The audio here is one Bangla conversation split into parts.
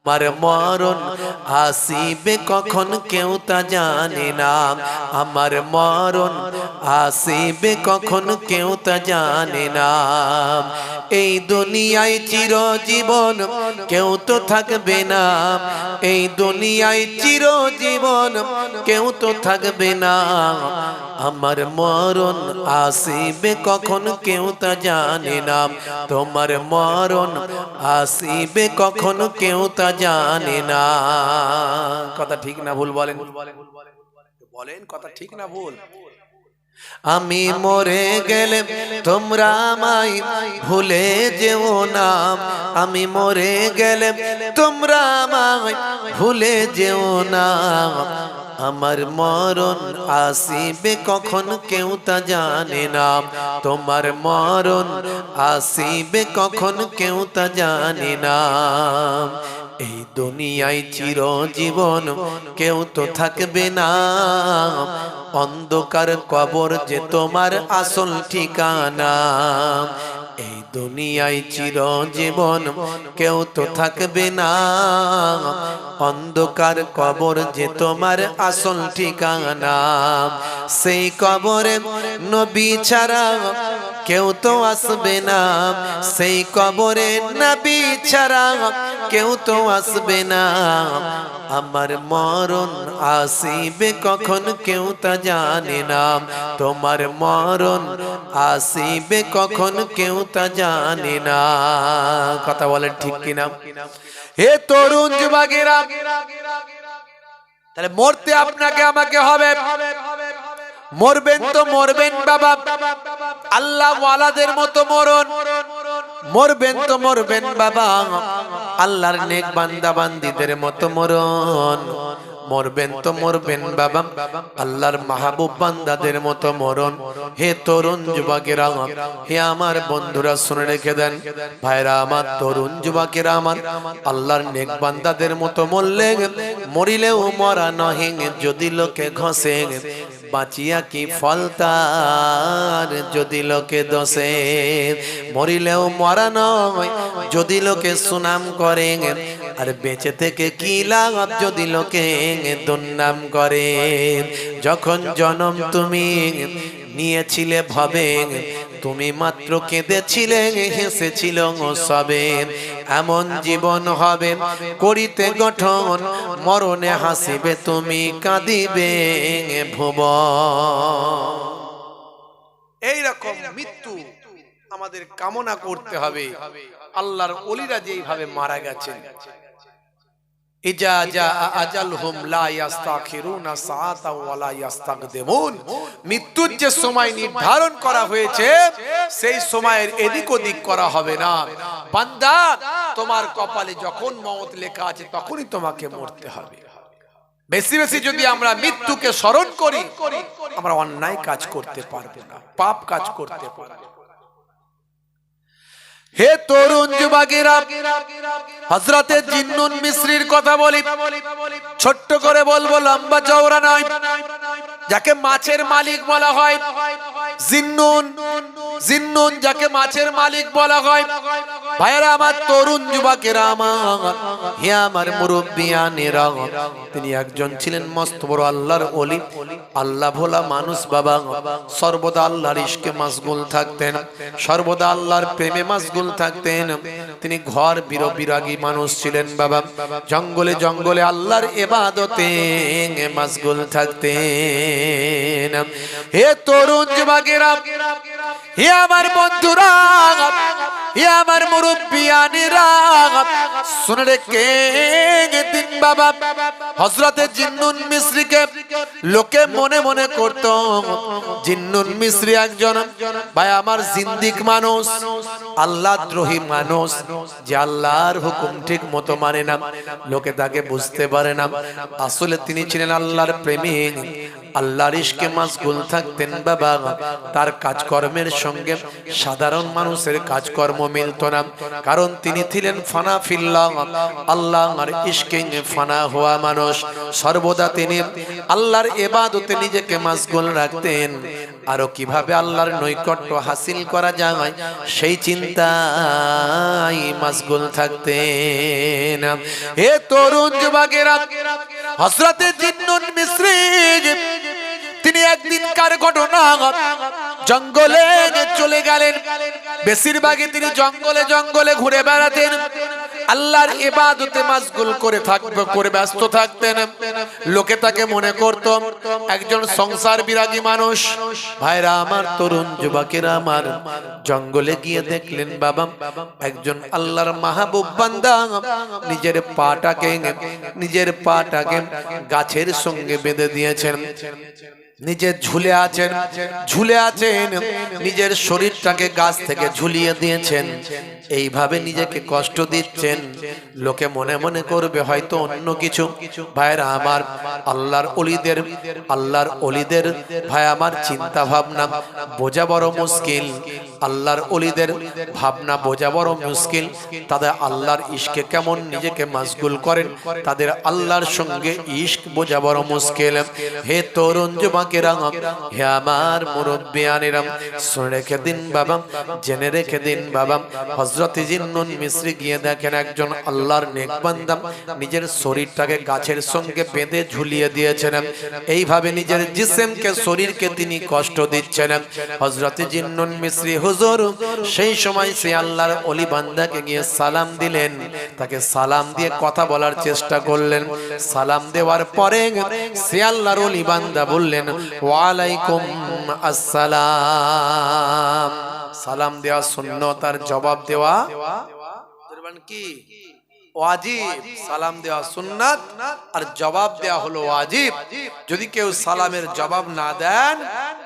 আমার মরণ আসিবে কখন কেউ তা জানে না, আমার মরণ আসিবে কখন কেউ তা জানে না। এই দুনিয়ায় চিরজীবন কেউ তো থাকবে না, এই দুনিয়ায় চিরজীবন কেউ তো থাকবে না। আমার মরণ আসিবে কখন কেউ তা জানে না, তোমার মরণ আসিবে কখন কেউ তা জানে না। কথা ঠিক না ভুল বলেন? বলেন কথা ঠিক না ভুল? আমি মরে গেলে তোমরা আমায় ভুলে যেও না, আমি মরে গেলে তোমরা আমায় ভুলে যেও না। আমার মরণ আসিবে কখন কেউ তা জানে না, তোমার মরণ আসিবে কখন কেউ তা জানে না। এই দুনিয়ায় চিরজীবন কেউ তো থাকবে না, অন্ধকার কবর যে তোমার আসল ঠিকানা। এই দুনিয়ায় চিরজীবন কেউ তো থাকবে না, অন্ধকার কবর যে তোমার আসল ঠিকানা। সেই কবরে নবী ছাড়া কেউ তো আসবে না, সেই কবরে নবী ছাড়া কেউ তো আসবে না। আমার মরণ আসিবে কখন কেউ তা জানে না, তোমার মরণ আসিবে কখন কেউ তা জানে না। কথা বলেন ঠিক কিনা? হে তরুণ যুবকেরা, তাহলে মরতে আপনাকে আমাকে হবে। মরবেন তো মরবেন বাবা আল্লাহ ওয়ালাদের মতো মরণ, মরবেন তো মরবেন বাবা আল্লাহর নেক বান্দা বান্দীদের মতো মরণ, মরবেন তো মরবেন বাবা আল্লাহর মাহবুব বান্দাদের মতো মরণ। হে তরুণ যুবকেরা, হে আমার বন্ধুরা শুনে রেখে দেন, ভাইরা আমার, তরুণ যুবকেরা আমার, আল্লাহর নেক বান্দাদের মতো মরলে মরিলেও মরা নহে, যদি লোকে ঘষে বাঁচিয়া কি ফল তার, যদি লোকে দোষে মরিলেও মরা নয়, যদি লোকে সুনাম করে, আর বেঁচে থেকে কি লাভ যদি লোকে দুর্নাম করে। যখন জন্ম তুমি নিয়েছিলে ভবে, তুমি মাত্র কেঁদেছিলে হেসেছিল সবে, এমন জীবন হবে করিতে গঠন, মরণে হাসিবে তুমি কাঁদিবে ভুবন। এইরকম মৃত্যু আমাদের কামনা করতে হবে। আল্লাহর ওলিরা যেইভাবে মারা গেছেন, ইজা জা আজালহুম লা ইস্তাখিরুনা সাআতা ওয়া লা ইস্তাকদিমুন, মৃত্যুর যে সময় নির্ধারণ করা হয়েছে সেই সময়ের এদিক ওদিক করা হবে না। বান্দা, তোমার কপালে যখন মওত লেখা আছে তখনই তোমাকে মরতে হবে। বেশি বেশি যদি আমরা মৃত্যুকে স্মরণ করি, আমরা অন্যায় কাজ করতে পারবো না, পাপ কাজ করতে পারবো। হে তরুণ যুবকেরা, হযরতে জিন্নুন মিসরির কথা বলি, ছোট্ট করে বলবো, লম্বা চওড়া নয়। যাকে মাছের মালিক বলা হয় জিন্নুন, জিন্নুন যাকে মাছের মালিক বলা হয়। ভাইরা আমার, তরুণ যুবকেরা আমার, হে আমার মুরব্বিয়ানেরা, তিনি একজন ছিলেন মস্ত বড় আল্লাহর ওলি, আল্লাহ ভোলা মানুষ বাবা। সর্বদা আল্লাহর ইশকে মাশগুল থাকতেন, সর্বদা আল্লাহর প্রেমে মাশগুল থাকতেন। তিনি ঘর বিরাগী মানুষ ছিলেন বাবা, জঙ্গলে জঙ্গলে আল্লাহর ইবাদতে মাশগুল থাকতেন। হে তরুণ যুবকেরা, হে আমার বন্ধুরা, হে আমার মুরব্বিয়ানেরা, শুনে রেখে দিন বাবা, হযরতে জিন্নুন মিসরিকে লোকে মনে মনে করত জিন্নুন মিসরি একজন ভাই আমার জিন্দিক মানুষ, আল্লাহ দ্রোহী মানুষ, যে আল্লাহর হুকুম ঠিক মতো মানে না। লোকে তাকে বুঝতে পারে না, আসলে তিনি ছিলেন আল্লাহর প্রেমিক, আল্লাহর ইশকে মাশগুল থাকতেন বাবা, তার কাজকর্মের সঙ্গে সাধারণ মানুষের কাজকর্ম মিলত না, কারণ তিনি ছিলেন ফানা ফিল্লাহ, আল্লাহর ইশকে ফানা হওয়া মানুষ। সর্বদা তিনি আল্লাহর ইবাদতে নিজেকে মাশগুল রাখতেন, আরো কিভাবে আল্লাহর নৈকট্য হাসিল করা যায় সেই চিন্তায় মাশগুল থাকতেন। হে তরুণ যুবকেরা, হযরতে জিন্নুন মিসরি তিনি একদিনকার ঘটনা, জঙ্গলে চলে গেলেন। বেশিরভাগই তিনি জঙ্গলে জঙ্গলে ঘুরে বেড়াতেন, আল্লাহর ইবাদতে মাশগুল করে ব্যস্ত থাকতেন। লোকে তাকে মনে করত একজন সংসার বিরাগী মানুষ। ভাইরা আমার, তরুণ যুবকেরা আমার, জঙ্গলে গিয়ে দেখলেন বাবা একজন আল্লাহর মাহবুব বান্দা নিজের পাটাকে গাছের সঙ্গে বেঁধে দিয়েছেন, নিজে ঝুলে আছেন, নিজের শরীরটাকে গাছ থেকে ঝুলিয়ে দিয়েছেন। এইভাবে নিজেকে কষ্ট দিচ্ছেন, লোকে মনে মনে করবে হয়তো অন্য কিছু। ভাইরা আমার, আল্লাহর অলিদের ভাই আমার চিন্তা ভাবনা বোঝা বড় মুশকিল, আল্লাহর অলিদের ভাবনা বোঝা বড় মুশকিল। তাদের আল্লাহর ইশকে কেমন নিজেকে মাশগুল করেন, তাদের আল্লাহর সঙ্গে ইশক বোঝা বড় মুশকিল। হে তরুণ যুবকেরা, হে আমার মুরব্বিয়ানেরা, শুনে রেখে দিন বাবা, জেনে রেখে দিন বাবা, হযরতে জিন্নুন মিসরি গিয়ে দেখেন একজন আল্লাহর নেক বান্দা নিজের শরীরটাকে গাছের সঙ্গে বেঁধে ঝুলিয়ে দিয়েছেন। এইভাবে নিজের জিসিমকে, শরীরকে তিনি কষ্ট দিচ্ছেন। হযরতে জিন্নুন মিসরি হুজুর সেই সময় সে আল্লাহর ওলি বান্দাকে গিয়ে সালাম দিলেন, তাকে সালাম দিয়ে কথা বলার চেষ্টা করলেন। সালাম দেওয়ার পরে সে আল্লাহর ওলি বান্দা বললেন, ওয়ালাইকুম আসসালাম। সালাম দেওয়া সুন্নত আর জবাব দেওয়া কি ওয়াজিব। সালাম দেওয়া সুন্নাত আর জবাব দেওয়া হলো ওয়াজিব। যদি কেউ সালামের জবাব না দেন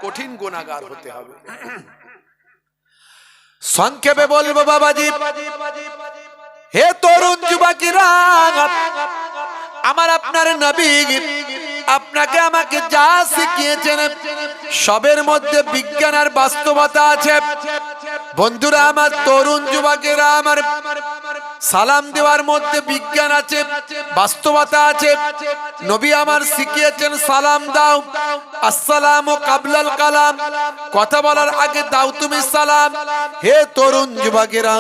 কঠিন গুনাহগার হতে হবে। সংক্ষেপে বলবো বাবাজি, হে তরুণ যুবকেরা, আমার আপনার নবী আপনাকে আমাকে যা শিখিয়েছেন সবের মধ্যে বিজ্ঞান আর বাস্তবতা আছে। বন্ধুরা আমার, তরুণ যুবকেরা আমার, সালাম দেওয়ার মধ্যে বিজ্ঞান আছে, বাস্তবতা আছে। নবী আমার শিখিয়েছেন সালাম দাও, আসসালামু কাবলাল কালাম, কথা বলার আগে দাও তুমি সালাম। হে তরুণ যুবকেরা,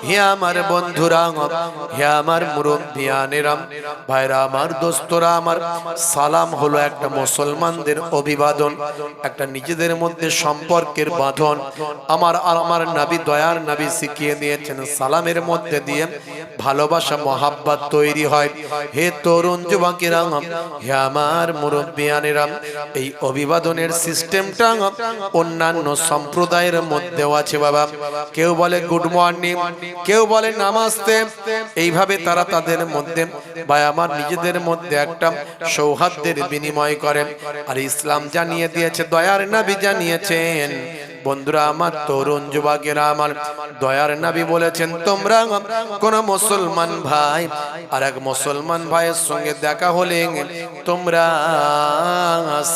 হে আমার বন্ধুরা, হে আমার মুরব্বিয়ানেরা, ভাইরা আমার, দোস্তরা আমার, সালাম হলো একটা মুসলমানদের অভিবাদন, একটা নিজেদের মধ্যে সম্পর্কের বাঁধন। আমার নবী, দয়ার নবী শিখিয়ে দিয়েছেন সালামের মধ্যে দিয়ে ভালোবাসা মহাব্বত তৈরি হয়। হে তরুণ যুবকেরা, হে আমার মুরব্বিয়ানেরা, এই অভিবাদনের সিস্টেমটা অন্যান্য সম্প্রদায়ের মধ্যেও আছে বাবা। কেউ বলে গুড মর্নিং, কেউ বলে নামাস্তে। এইভাবে তারা তাদের মধ্যে বা আমার নিজেদের মধ্যে একটা সৌহার্দ্যের বিনিময় করেন। আর ইসলাম জানিয়ে দিয়েছে, দয়ার নবী জানিয়েছেন, বন্ধুরা আমার, তরুণ যুবকেরা আমার, দয়ার নবী বলেছেন তোমরা কোন মুসলমান ভাই আর এক মুসলমান ভাইয়ের সঙ্গে দেখা হলে তোমরা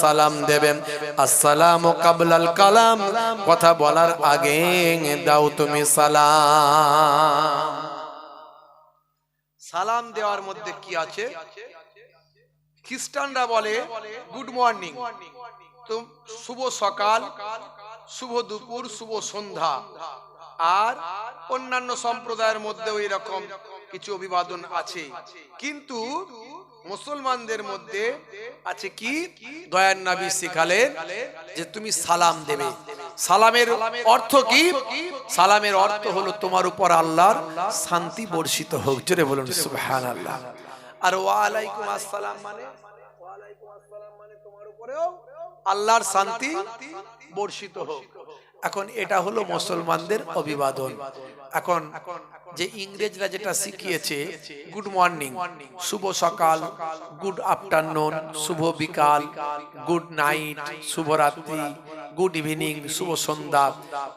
সালাম দেবে। আসসালামু কাবলাল কালাম, কথা বলার আগে দাও তুমি সালাম। সালাম দেওয়ার মধ্যে কি আছে? খ্রিস্টানরা বলে গুড মর্নিং, তো শুভ সকাল, শুভ দুপুর, শুভ সন্ধ্যা। আর অন্যান্য সম্প্রদায়ের মধ্যে ওই রকম কিছু অভিবাদন আছে, কিন্তু মুসলমানদের মধ্যে আছে কি? দয়ার নবী শিখালেন যে তুমি সালাম দেবে। সালামের অর্থ কি? সালামের অর্থ হলো তোমার উপর আল্লাহর শান্তি বর্ষিত হোক। জোরে বলুন সুবহানাল্লাহ। আর ওয়ালাইকুম আসসালাম মানে, ওয়ালাইকুম আসসালাম মানে তোমার উপরেও আল্লাহর শান্তি বর্ষিত হোক। এখন এটা হলো মুসলমানদের অভিবাদন। এখন যে ইংরেজরা যেটা শিখিয়েছে গুড মর্নিং, শুভ সকাল, গুড আফটারনুন, শুভ বিকাল, গুড নাইট, শুভরাত্রি, গুড ইভিনিং, শুভ সন্ধ্যা।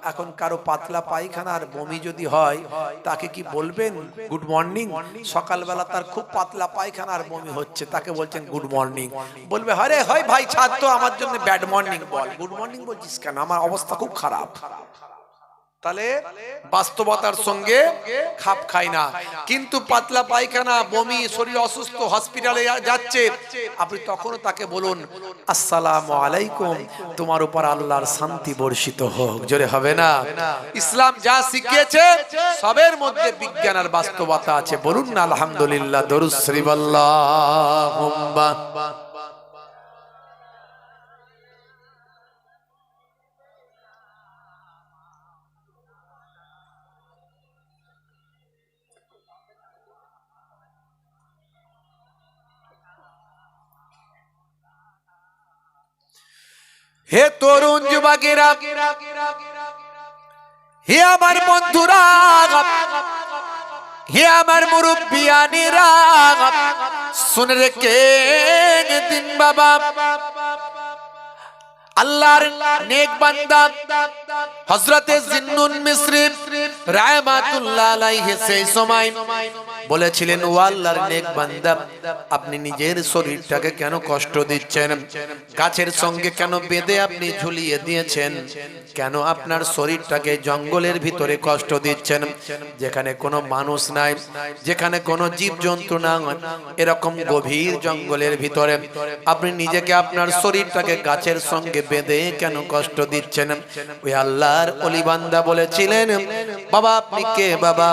এখন কারো পাতলা পায়খানা আর বমি যদি হয় তাকে কি বলবেন গুড মর্নিং? সকালবেলা তার খুব পাতলা পায়খানা আর বমি হচ্ছে, তাকে বলছেন গুড মর্নিং, বলবে আরে হয় ভাই ছাড় তো, আমার জন্য ব্যাড মর্নিং বল, গুড মর্নিং বলছিস কেন, আমার অবস্থা খুব খারাপ। তাহলে বাস্তবতার সঙ্গে খাপ খায় না। কিন্তু পাতলা পায়খানা, বমি, শরীর অসুস্থ, হসপিটালে যাচ্ছে, আপনি তখনও তাকে বলুন আসসালামু আলাইকুম, তোমার উপর আল্লাহর শান্তি বর্ষিত হোক। জোরে হবে না? ইসলাম যা শিখিয়েছে সবের মধ্যে বিজ্ঞান আর বাস্তবতা আছে। বলুন না আলহামদুলিল্লাহ, দরুদ শরীফ আল্লাহুম্মা। হে তরুণ যুবকেরা, হে আমার বন্ধুরা, হে আমার মুরব্বিয়ানেরা, শুনে রেখে দিন বাবা, আল্লাহর নেক বান্দা হযরতে জিন্নুন মিসরি রাহমাতুল্লাহ আলাইহি সেই সময় বলেছিলেন, ও আল্লাহর নেক বান্দা, আপনি নিজের শরীরটাকে কেন কষ্ট দিচ্ছেন? গাছের সঙ্গে কেন বেঁধে আপনি ঝুলিয়ে দিয়েছেন? কেন আপনার শরীরটাকে জঙ্গলের ভিতরে কষ্ট দিচ্ছেন, যেখানে কোনো মানুষ নাই, যেখানে কোনো জীবজন্তু না, এরকম গভীর জঙ্গলের ভিতরে আপনি নিজেকে, আপনার শরীরটাকে গাছের সঙ্গে বেঁধে কেন কষ্ট দিচ্ছেন? ওই আল্লাহর ওলি বান্দা বলেছিলেন, বাবা আপনি কে বাবা?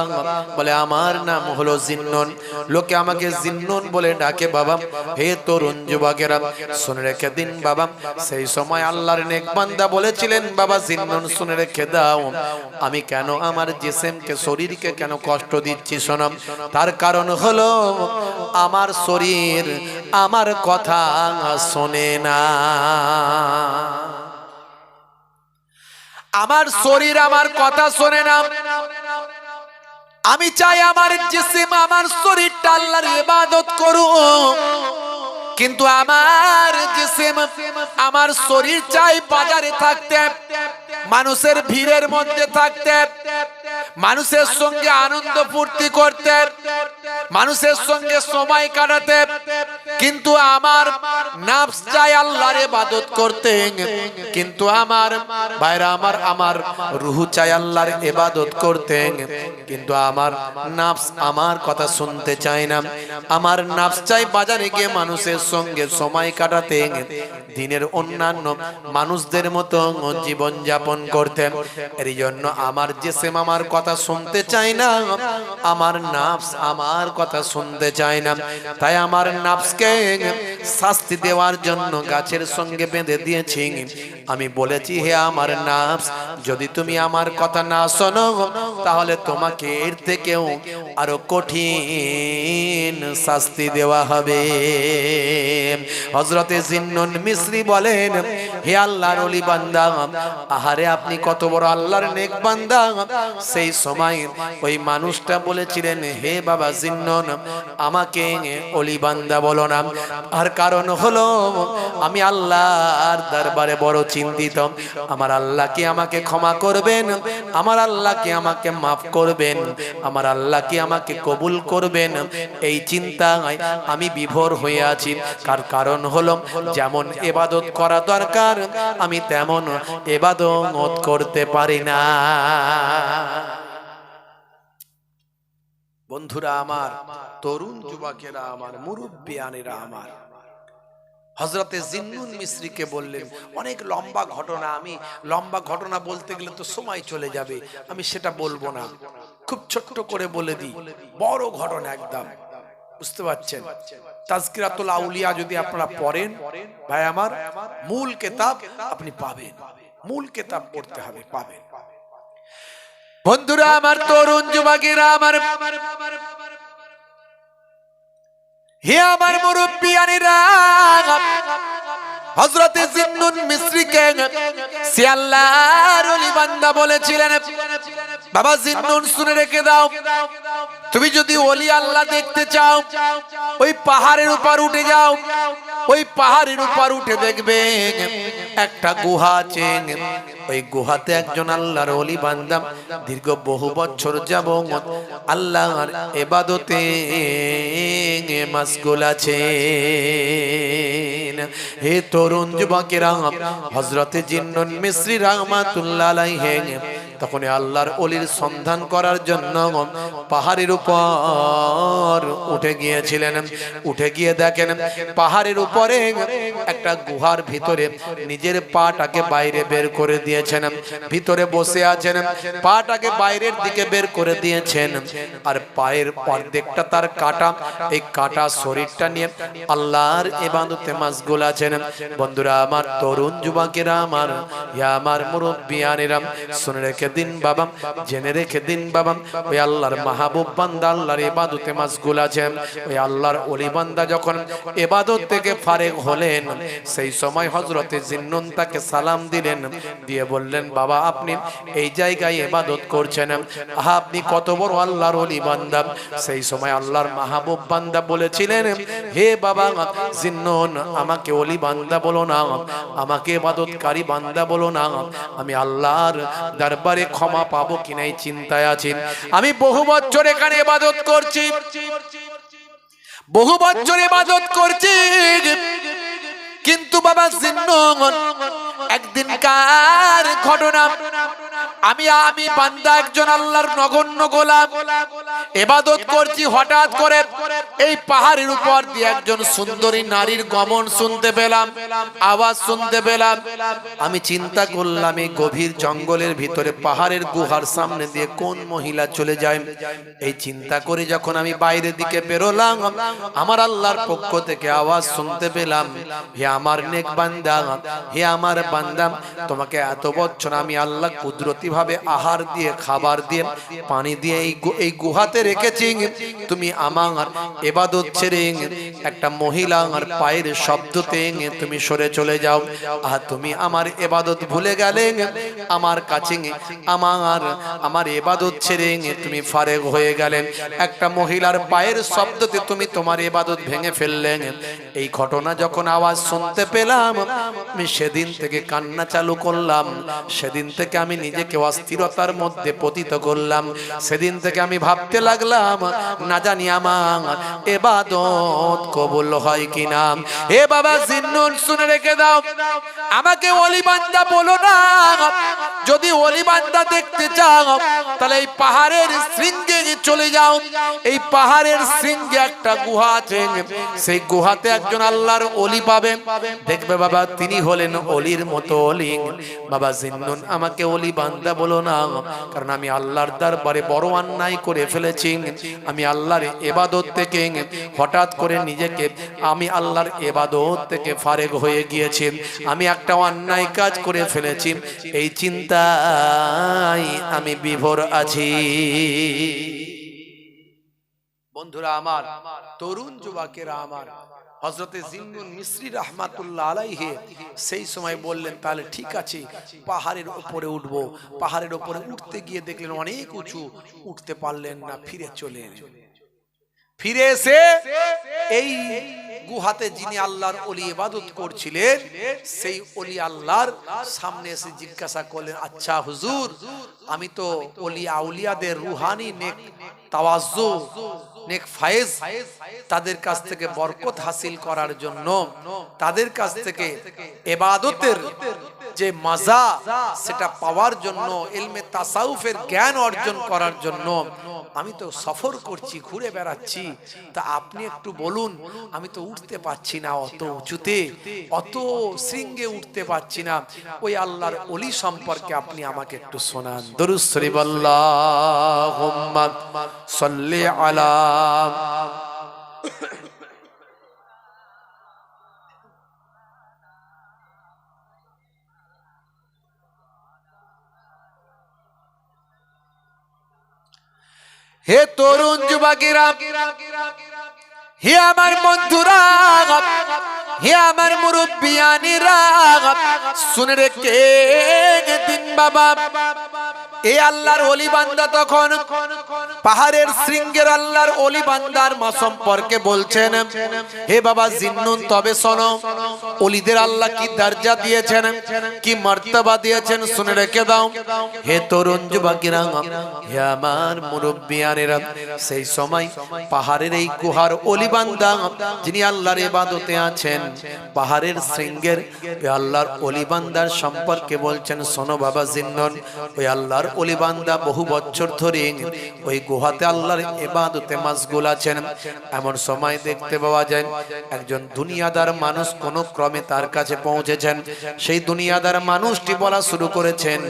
বলে আমার নাম হলো জিন্নুন, লোকে আমাকে জিন্নুন বলে ডাকে বাবা। হে তরুণ যুবকেরা, শুনে রেখে দিন বাবা, সেই সময় আল্লাহর নেক বান্দা বলেছিলেন, বাবা জিন্নুন শুনে রেখে দাও, আমি কেন আমার জিসিমকে, শরীরকে কেন কষ্ট দিচ্ছি শোনো। তার কারণ হলো আমার শরীর আমার কথা শোনে না, আমার শরীর আমার কথা শোনে না। আমি চাই আমার জিসিম, আমার শরীরটা আল্লাহর ইবাদত করুক, কিন্তু আমার জিসিম, আমার শরীর চাই বাজারে থাকতে, মানুষের ভিড়ের মধ্যে থাকতে, মানুষের সঙ্গে আনন্দ ফুর্তি করতে, মানুষের সঙ্গে সময় কাটাতে, কিন্তু আমার নফস চাই আল্লাহর ইবাদত করতে, কিন্তু আমার ভাইরা আমার রূহ চাই আল্লাহর ইবাদত করতে, কিন্তু আমার নফস আমার কথা শুনতে চায় না। আমার নফস চাই বাজারে গিয়ে মানুষের সঙ্গে সময় কাটাতে, দিনের অন্যান্য মানুষদের মতো জীবন যাপন করতে। এর জন্য আমার জিসিম আমার কথা শুনতে চায় না, আমার নফস আমার কথা শুনতে চায় না। তাই আমার নফসকে শাস্তি দেওয়ার জন্য গাছের সঙ্গে বেঁধে দিয়েছি। আমি বলেছি, হে আমার নফস, যদি তুমি আমার কথা না শোনো, তাহলে তোমাকে এর থেকেও আরো কঠিন শাস্তি দেওয়া হবে। হযরতে জিন্নুন মিসরি বলেন, হে আল্লাহর ওলি বান্দা, আহারে আপনি কত বড় আল্লাহর নেক বান্দা। সেই সময় ওই মানুষটা বলেছিলেন, হে বাবা জিন্নুন, আমাকে ওলি বান্দা বলো না। আর কারণ হলো আমি আল্লাহর দরবারে বড় চিন্তিত। আমার আল্লাহ কি আমাকে ক্ষমা করবেন? আমার আল্লাহ কি আমাকে মাফ করবেন? আমার আল্লাহ কি আমাকে কবুল করবেন? এই চিন্তায় আমি বিভোর হয়ে আছি। কারণ হলো যেমন ইবাদত করা দরকার আমি তেমন ইবাদত করতে পারি না। বন্ধুরা আমার, তরুণ যুবকেরা আমার, মুরব্বিয়ানেরা আমার, হযরতে জিন্নুন মিসরিকে বললেন, অনেক লম্বা ঘটনা, আমি লম্বা ঘটনা বলতে গেলে তো সময় চলে যাবে, আমি সেটা বলবো না, খুব ছোট্ট করে বলে দিই। বড় ঘটনা একদম, বুঝতে পারছেন? তাজকিরাতুল আউলিয়া যদি আপনারা পড়েন ভাই আমার, মূল কিতাব আপনি পাবেন, মূল কিতাব পড়তে হবে, পাবেন। বন্ধুরা আমার, তরুণ যুবকেরা আমার, হে আমার মুরব্বিয়ানেরা, হযরতে জিন্নুন মিসরিকে সে আল্লাহর ওলি বান্দা বলেছিলেন, বাবা জিন্নুন শুনে রেখে দাও, তুমি যদি ওলি আল্লাহ দেখতে চাও, ওই পাহাড়ের উপর উঠে যাও, ওই পাহাড়ের উপর উঠে দেখবেন একটা গুহা আছে। ওই গুহাতে একজন আল্লাহর ওলি বান্দা দীর্ঘ বহু বছর যাবত আল্লাহর ইবাদতে মাশগুল আছে। হে তরুণ যুবকেরা, হযরতে জিন্নুন মিসরি রাহমাতুল্লাহ আলাইহি তখন আল্লাহর ওলির সন্ধান করার জন্য পাহাড়ের উপর উঠে গিয়েছিলেন। উঠে গিয়ে দেখেন পাহাড়ের উপরে একটা গুহার ভিতরে নিজের পাটাকে বাইরে বের করে দিয়েছেন, ভিতরে বসে আছেন, পাটাকে বাইরের দিকে বের করে দিয়েছেন, আর পায়ের অর্ধেকটা তার কাটা, এই কাটা শরীরটা নিয়ে আল্লাহর ইবাদতে মাশগুল আছেন। বন্ধুরা আমার, তরুণ যুবকেরা আমার, ইয়া আমার মুরব্বিয়ানেরা, শুনে রেখে দিন বাবা, জেনে রেখে দিন বাবা, ওই আল্লাহর মাহবুব বান্দা আল্লাহর ইবাদতে মাশগুল আছেন। ওই আল্লাহর ওলি বান্দা যখন ইবাদত থেকে ফারেগ হলেন, সেই সময় হযরতে জিন্নুন তাকে সালাম দিলেন, দিয়ে বললেন, বাবা আপনি এই জায়গায় ইবাদত করছেন, আহা আপনি কত বড় আল্লাহর ওলি বান্দা। সেই সময় আল্লাহর মাহবুব বান্দা বলেছিলেন, হে বাবা জিন্নুন, আমাকে ওলি বান্দা বলো না, আমাকে ইবাদতকারী বান্দা বলো না, আমি আল্লাহর দরবারে ক্ষমা পাবো কিনা এই চিন্তায় আছি। আমি বহু বছর এখানে ইবাদত করছি, বহু বছর ইবাদত করছি, কিন্তু বাবা জিন্নুন একদিনকার ঘটনা, আমি বান্দা একজন আল্লাহর নগণ্য গোলাম, ইবাদত করছি, হঠাৎ করে এই পাহাড়ের উপর দিয়ে একজন সুন্দরী নারীর গমন শুনতে পেলাম, আওয়াজ শুনতে পেলাম। আমি চিন্তা করলাম এই গভীর জঙ্গলের ভিতরে পাহাড়ের গুহার সামনে দিয়ে কোন মহিলা চলে যায়। এই চিন্তা করে যখন আমি বাইরের দিকে বেরোলাম, আমার আল্লাহর পক্ষ থেকে আওয়াজ শুনতে পেলাম, হে আমার নেক বান্দা, হে আমার বান্দা, তোমাকে এত বছর আমি আল্লাহ কুদরতি ভাবে আহার দিয়ে, খাবার দিয়ে, পানি দিয়ে এই গুহাতে রেখেছি, তুমি আমার ইবাদত ছেড়ে একটা মহিলার পায়ের শব্দতে তুমি সরে চলে যাও, তুমি আমার ইবাদত ভুলে গেলে, আমার কাছে আমার ইবাদত ছেড়ে তুমি ফারেগ হয়ে গেলেন, একটা মহিলার পায়ের শব্দতে তুমি তোমার ইবাদত ভেঙে ফেললেন। এই ঘটনা যখন আওয়াজ শুনতে পেলাম, আমি সেদিন থেকে কান্না চালু করলাম, সেদিন থেকে আমি নিজেকে অস্থিরতার মধ্যে পতিত করলাম, সেদিন থেকে আমি ভাবতে লাগলাম, না জানি আমার ইবাদত কবুল হয় কিনা। হে বাবা জিন্নুন, শুনে রেখে দাও, আমাকে ওলি বান্দা বলো না, যদি ওলি বান্দা দেখতে চাও তাহলে এই পাহাড়ের শৃঙ্গে চলে যাও, এই পাহাড়ের শৃঙ্গে একটা গুহা আছে, সেই গুহাতে একজন আল্লাহর ওলি পাবে, দেখবে বাবা তিনি হলেন ওলির মতো ওলি। বাবা জিন্নুন, আমাকে ওলি বান্দা বলো না, কারণ আমি আল্লাহর দরবারে বড় অন্যায় করে ফেলেছি, আমি আল্লাহর ইবাদত থেকে হঠাৎ করে নিজেকে, আমি আল্লাহর ইবাদত থেকে ফারেগ হয়ে গিয়েছি, আমি একটা অন্যায় কাজ করে ফেলেছি, এই চিন্তায় আমি বিভোর আছি। বন্ধুরা আমার, তরুণ যুবকেরা আমার, হযরতে জিন্নুন মিসরি রাহমাতুল্লাহ আলাইহি সেই সময় বললেন, তাহলে ঠিক আছে, পাহাড়ের উপরে উঠবো। পাহাড়ের উপরে উঠতে গিয়ে দেখলেন অনেক উঁচু, উঠতে পারলেন না, ফিরে চলে এলেন। ফিরে এসে এই গুহাতে যিনি আল্লাহর ওলি ইবাদত করছিলেন, সেই ওলি আল্লাহর সামনে এসে জিজ্ঞাসা করলেন, আচ্ছা হুজুর, আমি তো ওলি আউলিয়াদের রুহানি নেক তাওয়াজ্জু, নেক ফায়েজ, তাদের কাছ থেকে বরকত হাসিল করার জন্য, তাদের কাছ থেকে ইবাদতের যে মজা সেটা পাওয়ার জন্য, ইলমে তাসাউফের জ্ঞান অর্জন করার জন্য আমি তো সফর করছি, ঘুরে বেড়াচ্ছি, তা আপনি একটু বলুন, আমি তো উঠতে পারছি না, অত উঁচুতে, অত শৃঙ্গে উঠতে পারছি না, ওই আল্লাহর ওলি সম্পর্কে আপনি আমাকে একটু শোনান। দরুদ শরীফ, আল্লাহুম্মা সাল্লি আলা। হে তরুণ যুবকেরা, হে আমার বন্ধুরা, হে আমার মুরব্বিয়ানেরা, শুনে রেখে দিন বাবা, এই আল্লাহর ওলি বান্দা তখন পাহাড়ের শৃঙ্গের আল্লাহর ওলি বান্দার মা সম্পর্কে বলছেন, হে বাবা জিন্নুন, তবে শোনো ওলিদের আল্লাহ কি দরজা দিয়েছেন, কি মর্তবা দিয়েছেন, শুনে রেখে দাও। হে তরুণ যুবকেরা, হে আমার মুরব্বিয়ানেরা, সেই সময় পাহাড়ের এই গুহার ওলি বান্দা যিনি আল্লাহর ইবাদতে আছেন, পাহাড়ের শৃঙ্গের আল্লাহর ওলি বান্দার সম্পর্কে বলছেন, শোনো বাবা জিন্নুন, ওই আল্লাহর ওলি বান্দা বহু বছর ধরে ওই গুহাতে আল্লাহর ইবাদতে মাশগুল আছেন। এমন সময় দেখতে পাওয়া যায় একজন দুনিয়াদার মানুষ কোন ক্রমে তার কাছে পৌঁছেছেন। সেই দুনিয়াদার মানুষটি বলা শুরু করেছেন,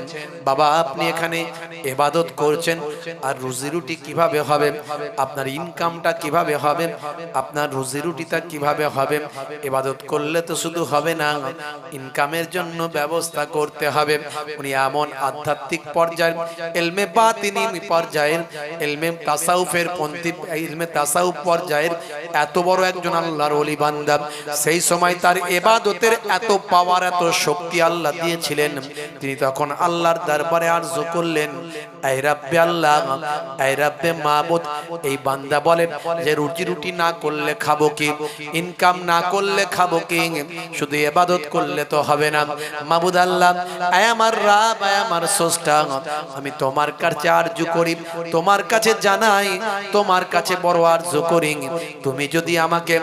বাবা আপনি এখানে ইবাদত করছেন, আর রুজি রুটি কিভাবে হবে, আপনার ইনকামটা কিভাবে হবে, আপনার রুজি রুটিটা কিভাবে হবে? ইবাদত করলে তো শুধু হবে না, ইনকামের জন্য ব্যবস্থা করতে হবে। উনি এমন আধ্যাত্মিক পর্যায়ের ইলমে বাতিনি পর্যায়ের ইলমে তাসাউফের পন্থী ইলমে তাসাউফ পর্যায়ের এত বড় একজন আল্লাহর ওলি বান্দা। সেই সময় তার ইবাদতের এত পাওয়ার, এত শক্তি আল্লাহ দিয়েছিলেন। তিনি তখন আল্লাহর দরবারে আরজু করলেন, এই রাব্বে আল্লাহ, এই রাব্বে মাবুদ, এই বান্দা বলে যে রুজি রুটি না করলে খাবো কি, ইনকাম না করলে খাবো কি, শুধু ইবাদত করলে তো হবে না। মাবুদ আল্লাহ, আয় আমার রব, আয় আমার স্রষ্টা, আমি তোমার কাছে আরজু করি, তোমার কাছে জানাই, তোমার কাছে বড় আরজু করি, তুমি যদি আমাকে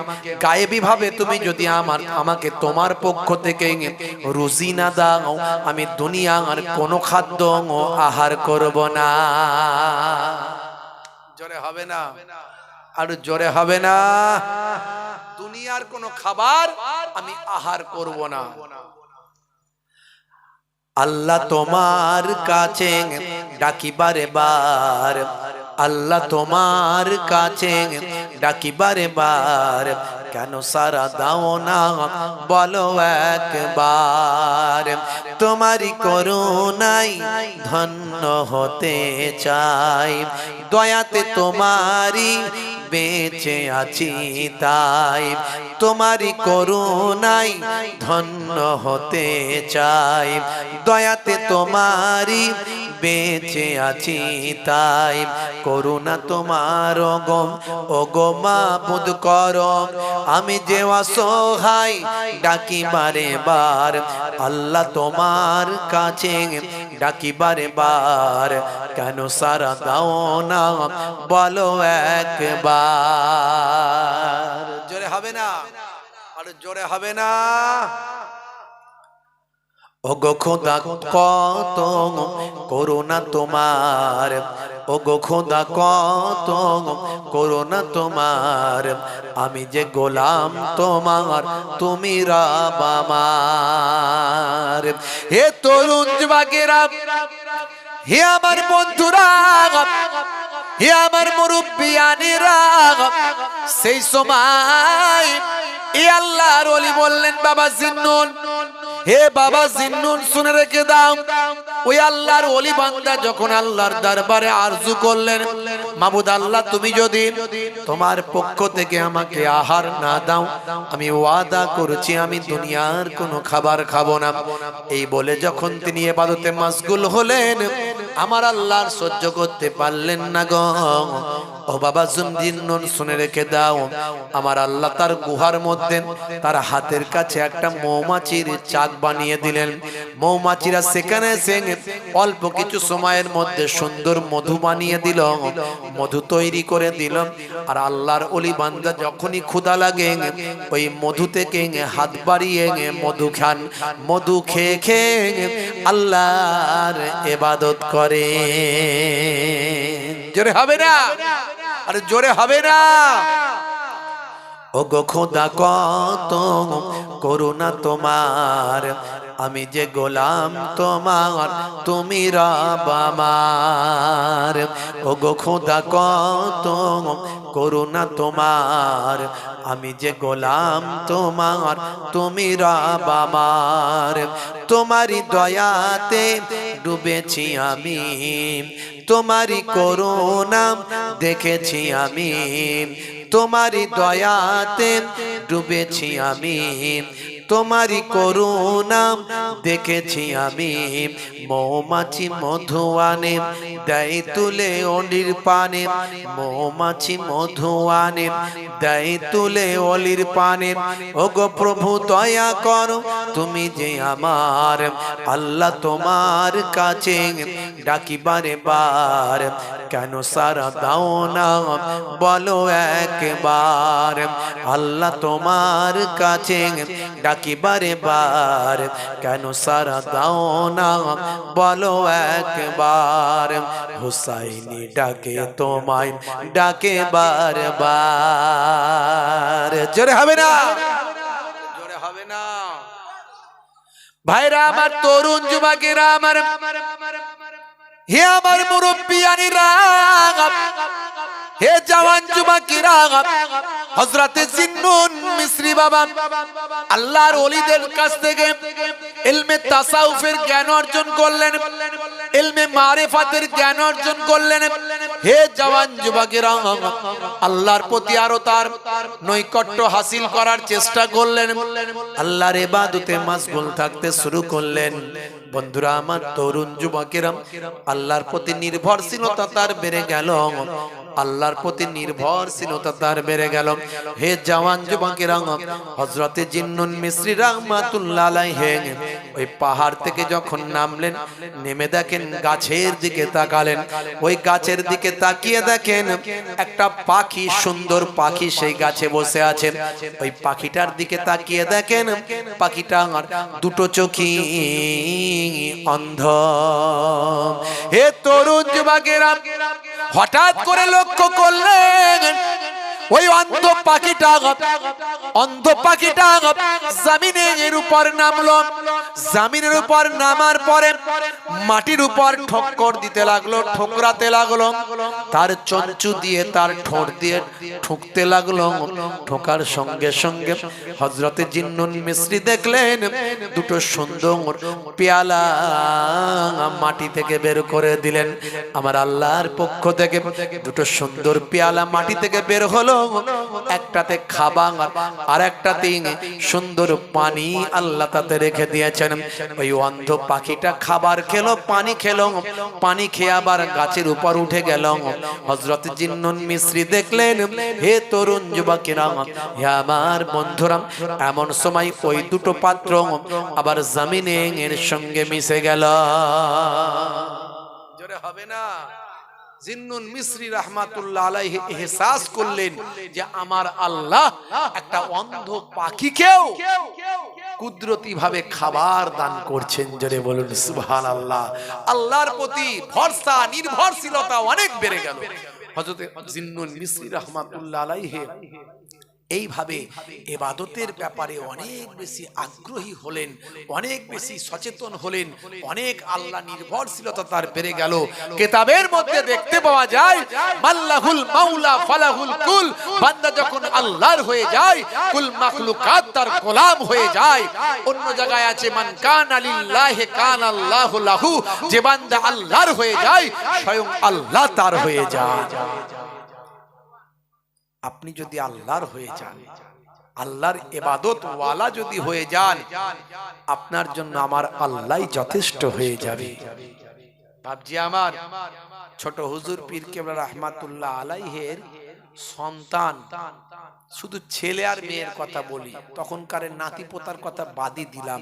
গায়েবী ভাবে তুমি যদি আমাকে তোমার পক্ষ থেকে রুজি না দাও, আমি দুনিয়ার কোনো খাদ্য আহার করব না। জোরে হবে না? আর জোরে হবে না? দুনিয়ার কোনো খাবার আমি আহার করব না। আল্লাহ তোমার কাছে ডাকিবারে বার, আল্লাহ তোমার কাছে ডাকিবারে বার, কেন সারা দাও না বলো একবার। তোমারই করুণায় ধন্য হতে চাই, দয়াতে তোমারই বেঁচে আছি তাই, তোমারই করুণায় ধন্য হতে চাই, দয়াতে তোমারই বেঁচে আছি তাই। করুণা তোমার ও গো মাবুদ করো, আমি যে অসহায় ডাকি বারে বার, আল্লাহ তোমার কাছে ডাকি বারে বার, কেন সারা দাও না বলো একবার। জোরে হবে না? আর জোরে হবে না? ওগো খোদা কত করুণা তোমার, ওগো খোদা কত করুণা তোমার, আমি যে গোলাম তোমার, তুমি রব আমার। হে তরুণ যুবকেরা, হে আমার বন্ধুরা, হে আমার মুরব্বিয়ানেরা, সেই সময় এই আল্লাহর ওলি বললেন, বাবা জিন্নুন, হে বাবা জিন্নুন, শুনে রেখে দাও। ওই আল্লাহর ওলি বান্দা যখন আল্লাহর দরবারে আরজু করলেন, মাবুদ আল্লাহ, তুমি যদি তোমার পক্ষ থেকে আমাকে আহার না দাও, আমি ওয়াদা করছি আমি দুনিয়ার কোনো খাবার খাবো না। এই বলে যখন তিনি ইবাদতে মাশগুল হলেন, আমার আল্লাহর সহ্য করতে পারলেন না গো। ও বাবা জিন্নুন, শুনে রেখে দাও, আমার আল্লাহ তার গুহার মধ্যে তার হাতের কাছে একটা মৌমাছির চাক বানিয়ে দিলেন। মৌমাছিরা সেখানে এসে অল্প কিছু সময়ের মধ্যে সুন্দর মধু বানিয়ে দিল, মধু তৈরি করে দিল। আর আল্লাহর ওলি বান্দা যখনই ক্ষুধা লাগে ওই মধু থেকে হাত বাড়িয়ে মধু খান, মধু খেয়ে খেয়ে আল্লাহর ইবাদত করে। জোরে হবে না? আরে জোরে হবে না? ওগো খোদা কত করুণা তোমার, আমি যে গোলাম তোমার, তুমি রব আমার। ওগো খোদা কত করুণা তোমার, আমি যে গোলাম তোমার, তুমি রব আমার। তোমারই দয়াতে ডুবেছি আমি, তোমারই করুণা দেখেছি আমি, তোমারই দয়াতে ডুবেছি আমি, তোমারই করুণা দেখেছি আমি, মৌমাছি মধু আনে দেয় তুলে অলির পানে, মৌমাছি মধু আনে দেয় তুলে অলির পানে। ওগো প্রভু দয়া করো, তুমি যে আমার আল্লাহ, তোমার কাছে ডাকি বারে বার, কেন সারা দাও না বলো একবার। আল্লাহ তোমার কাছে ডাকি বারে বার, কেন সারা দাও না বলো একবার। হুসাইনি ডাকে তোমায় ডাকে বারবার। জোরে হবে না, জোরে হবে না। ভাইরা আমার, তরুণ যুবকেরা আমার, হে আমার মুরব্বিয়ানিরা, হে জওয়ান যুবকেরা, হযরতে জিন্নুন মিসরি বাবা আল্লাহর ওলিদের কাছ থেকে ইলমে তাসাউফের জ্ঞান অর্জন করলেন, ইলমে মারিফাতের জ্ঞান অর্জন করলেন। হে জওয়ান যুবকেরা, আল্লাহর প্রতি আরো তার নৈকট্য হাসিল করার চেষ্টা করলেন, আল্লাহর ইবাদতে মাশগুল থাকতে শুরু করলেন। বন্ধুরা আমার, তরুণ যুবকেরা, আল্লাহর প্রতি নির্ভরশীলতা তার বেড়ে গেল, আল্লাহর প্রতি নির্ভরশীলতা তার বেড়ে গেল। হে জওয়ান যুবকেরা, হযরতে জিন্নুন মিসরি রাহমাতুল্লাহ আলাইহি ওই পাহাড় থেকে যখন নামলেন, নেমে দেখেন গাছের দিকে তাকালেন। ওই গাছের দিকে তাকিয়ে দেখেন একটা পাখি, সুন্দর পাখি সেই গাছে বসে আছে। ওই পাখিটার দিকে তাকিয়ে দেখেন পাখিটা দুটো চোখই অন্ধ। হে তরুণ যুবকেরা, হঠাৎ করে লক্ষ্য করলেন ওই অন্ধ পাখিটা জমিনের উপর নামলো। জমিনের উপর নামার পরে মাটির উপর ঠক্কর দিতে লাগলো, ঠোকরাতে লাগলো, তার চঞ্চু দিয়ে তার ঠোঁট দিয়ে ঠুকতে লাগলো। ঠোকার সঙ্গে সঙ্গে হযরতে জিন্নুন মিসরি দেখলেন দুটো সুন্দর পেয়ালা মাটি থেকে বের করে দিলেন। আমার আল্লাহর পক্ষ থেকে দুটো সুন্দর পেয়ালা মাটি থেকে বের হলো। একটাতে খাবার আর একটাতে সুন্দর পানি আল্লাহ তাতে রেখে দিয়েছেন। ওই অন্ধ পাখিটা খাবার খেলো, পানি খেলো, পানি খেয়ে আবার গাছের উপর উঠে গেল। হযরত জিন্নুন মিসরি দেখলেন, হে তরুণ যুবকেরা, হে আমার বন্ধুরা, এমন সময় ওই দুটো পাত্র আবার জমিনের সঙ্গে মিশে গেল। জোরে হবে না। জিন্নুন মিসরি রাহমাতুল্লাহ আলাইহি ইহসাস করলেন যে আমার আল্লাহ একটা অন্ধ পাখিকেও কুদরতি ভাবে খাবার দান করছেন। জোরে বলুন সুবহানাল্লাহ। আল্লাহর প্রতি ভরসা, নির্ভরশীলতা অনেক বেড়ে গেল। হযরত জিন্নুন মিসরি রাহমাতুল্লাহ আলাইহি এইভাবে ইবাদতের ব্যাপারে অনেক বেশি আগ্রহী হলেন, অনেক বেশি সচেতন হলেন, অনেক আল্লাহ নির্ভরশীলতা তার বেড়ে গেল। কিতাবের মধ্যে দেখতে পাওয়া যায়, মাল্লাহুল মাওলা ফালাহুল কুল, বান্দা যখন আল্লাহর হয়ে যায়, কুল মাখলুকাত তার গোলাম হয়ে যায়। অন্য জায়গায় আছে, মান কানা লিল্লাহি কানা আল্লাহু লাহু, যে বান্দা আল্লাহর হয়ে যায় স্বয়ং আল্লাহ তার হয়ে যায়। আপনি যদি আল্লাহর হয়ে যান, আল্লাহর ইবাদত ওয়ালা যদি হয়ে যান, আপনার জন্য আমার আল্লাহই যথেষ্ট হয়ে যাবে। বাপজি আমার, ছোট হুজুর পীর কেবলা রাহমাতুল্লাহ আলাইহির সন্তান, শুধু ছেলে আর মেয়ের কথা বলি, তখনকার নাতি পোতার কথা বাদই দিলাম।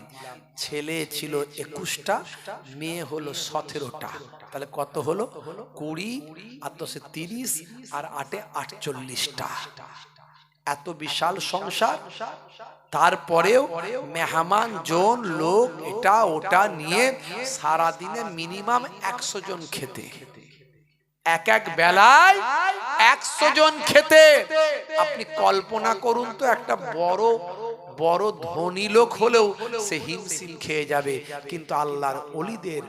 ছেলে ছিল 21টা, মেয়ে হলো 17টা। তাহলে কত হলো? 20 আর 10 30 আর 8 48টা। এত বিশাল সংসার, তারপরেও মেহমান জন লোক এটা ওটা নিয়ে সারা দিনে মিনিমাম 100 জন খেতে, এক এক বেলায় 100 জন খেতে। আপনি কল্পনা করুন তো, একটা বড় বড় ধনী লোক হলেও সে হিমশিম খেয়ে যাবে। কিন্তু আল্লাহর ওলিদের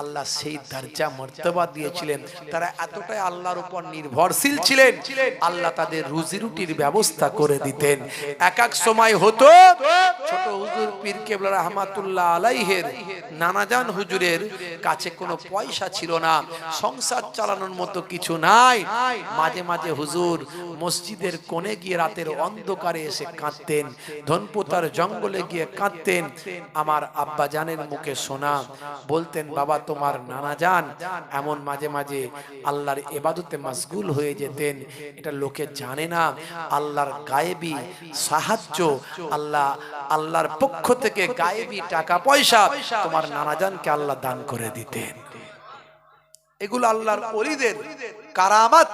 আল্লাহ সেই দরজা মর্তবা দিয়েছিলেন, তারা এতটাই আল্লাহর উপর নির্ভরশীল ছিলেন, আল্লাহ তাদের রুজি রুটির ব্যবস্থা করে দিতেন। এক এক সময় হতো, ছোট হুজুর পীর কেবলা রাহমাতুল্লাহ আলাইহির নানাজান হুজুরের কাছে কোনো পয়সা ছিল না, সংসার চালানোর মতো কিছু নাই। মাঝে মাঝে হুজুর মসজিদের কোণে গিয়ে রাতের অন্ধকারে এসে কাঁদতেন, ধন ধনপুতার জঙ্গলে গিয়ে কাঁদতেন। আমার আব্বা জানের মুখে শোনা, বলতেন বাবা তোমার নানা জান এমন মাঝে মাঝে আল্লাহর ইবাদতে মশগুল হয়ে যেতেন, এটা লোকে জানে না। আল্লাহর গায়েবী সাহায্য, আল্লাহর পক্ষ থেকে গায়েবী টাকা পয়সা তোমার নানা জানকে আল্লাহ দান করে দিতেন। এগুলো আল্লাহর ওলিদের কারামাত।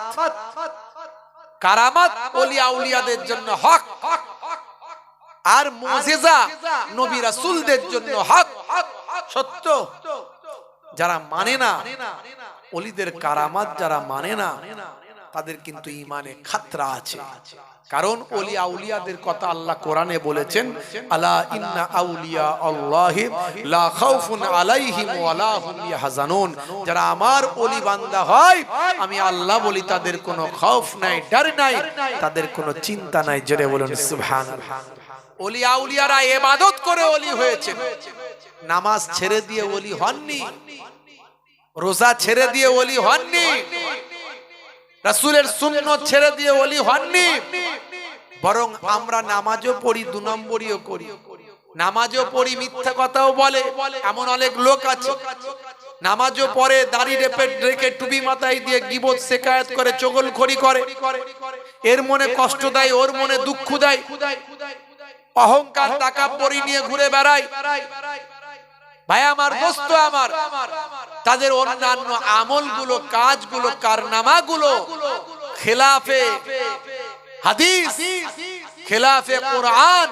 কারামাত ওলি আউলিয়াদের জন্য হক, আর মুজিজা নবী রাসূলদের জন্য হক, সত্য। যারা মানে না ওলিদের কারামাত, যারা মানে না তাদের কিন্তু ঈমানে খাতরা আছে। কারণ ওলি আউলিয়াদের কথা আল্লাহ কোরআনে বলেছেন, আলা ইন্না আউলিয়া আল্লাহি লা খাউফুন আলাইহিম ওয়া লা হুম ইয়াহজানুন। যারা আমার ওলি বান্দা হয়, আমি আল্লাহ বলি তাদের কোনো খৌফ নাই, ডর নাই, তাদের কোনো চিন্তা নাই। জোরে বলুন সুবহানাল্লাহ। ওলি আউলিয়ারা ইবাদত করে ওলি হয়েছে, নামাজ ছেড়ে দিয়ে ওলি হননি, রোজা ছেড়ে দিয়ে ওলি হননি, রাসূলের সুন্নাত ছেড়ে দিয়ে ওলি হননি। বরং আমরা নামাজও পড়ি, 2 নম্বরিও করি, নামাজও পড়ি মিথ্যা কথাও বলে, এমন অনেক লোক আছে। নামাজও পড়ে, দাড়ি রেখে টুপি মাথায় দিয়ে গীবত শিকায়াত করে, চগলখড়ি করে, এর মনে কষ্ট দেয়, ওর মনে দুঃখ দেয়, অহংকার তাকাব্বুরি নিয়ে ঘুরে বেড়ায়। ভাই আমার, দোস্ত আমার, তাদের অন্যান্য আমলগুলো, কাজগুলো, কারনামাগুলো খেলাফে হাদিস, খেলাফে কোরআন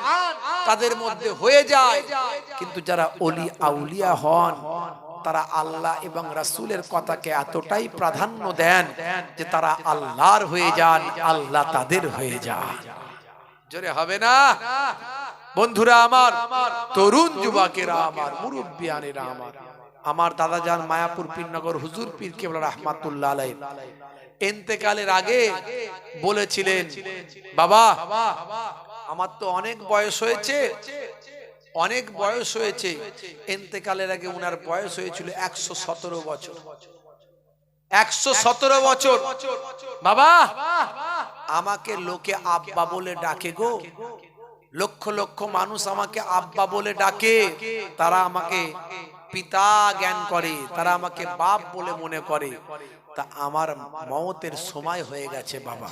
তাদের মধ্যে হয়ে যায়। কিন্তু যারা ওলি আউলিয়া হন, তারা আল্লাহ এবং রাসূলের কথাকে এতটাই প্রাধান্য দেন যে তারা আল্লাহর হয়ে যান, আল্লাহ তাদের হয়ে যান। জোরে হবে না বন্ধুরা আমার, তরুণ যুবকেরা আমার, মুরব্বিয়ানেরা আমার, আমার দাদা জান মায়াপুর পীরনগর হুজুর পীর কেবলা রাহমাতুল্লাহ আলাইহি ইন্তেকালের আগে বলেছিলেন, বাবা আমার তো অনেক বয়স হয়েছে, অনেক বয়স হয়েছে। ইন্তেকালের আগে উনার বয়স হয়েছিল 117 বছর। 117 বছর। বাবা আমাকে লোকে আব্বা বলে ডাকে গো, লক্ষ লক্ষ মানুষ আমাকে আব্বা বলে ডাকে, তারা আমাকে পিতা জ্ঞান করে, তারা আমাকে বাপ বলে মনে করে। তা আমার মওতের সময় হয়ে গেছে বাবা,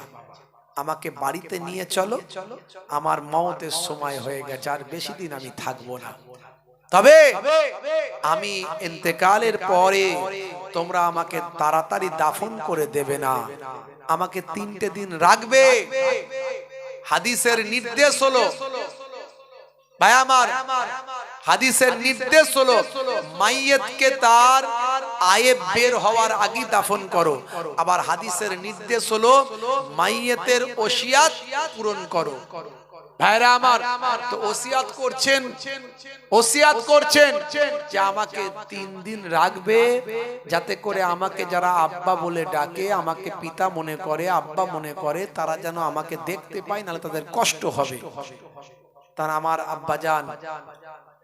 আমাকে বাড়িতে নিয়ে চলো, আমার মওতের সময় হয়ে গেছে, আর বেশি দিন আমি থাকবো না। তবে আমি ইন্তেকালের পরে তোমরা আমাকে তাড়াতাড়ি দাফন করে দেবে না, আমাকে 3টে দিন রাখবে। হাদিসের নির্দেশ হলো, ভাই আমার, হাদিসের নির্দেশ হলো মাইয়িতকে তার আয়েব বের হওয়ার আগে দাফন করো। আবার হাদিসের নির্দেশ হলো মাইয়িতের ওসিয়াত পূরণ করো। ভাইরা আমার, তো ওসিয়াত করছেন যে আমাকে 3 দিন রাখবে, যাতে করে আমাকে যারা আব্বা বলে ডাকে, আমাকে পিতা মনে করে, আব্বা মনে করে, তারা যেন আমাকে দেখতে পায়, নাহলে তাদের কষ্ট হবে। তার আমার আব্বা জান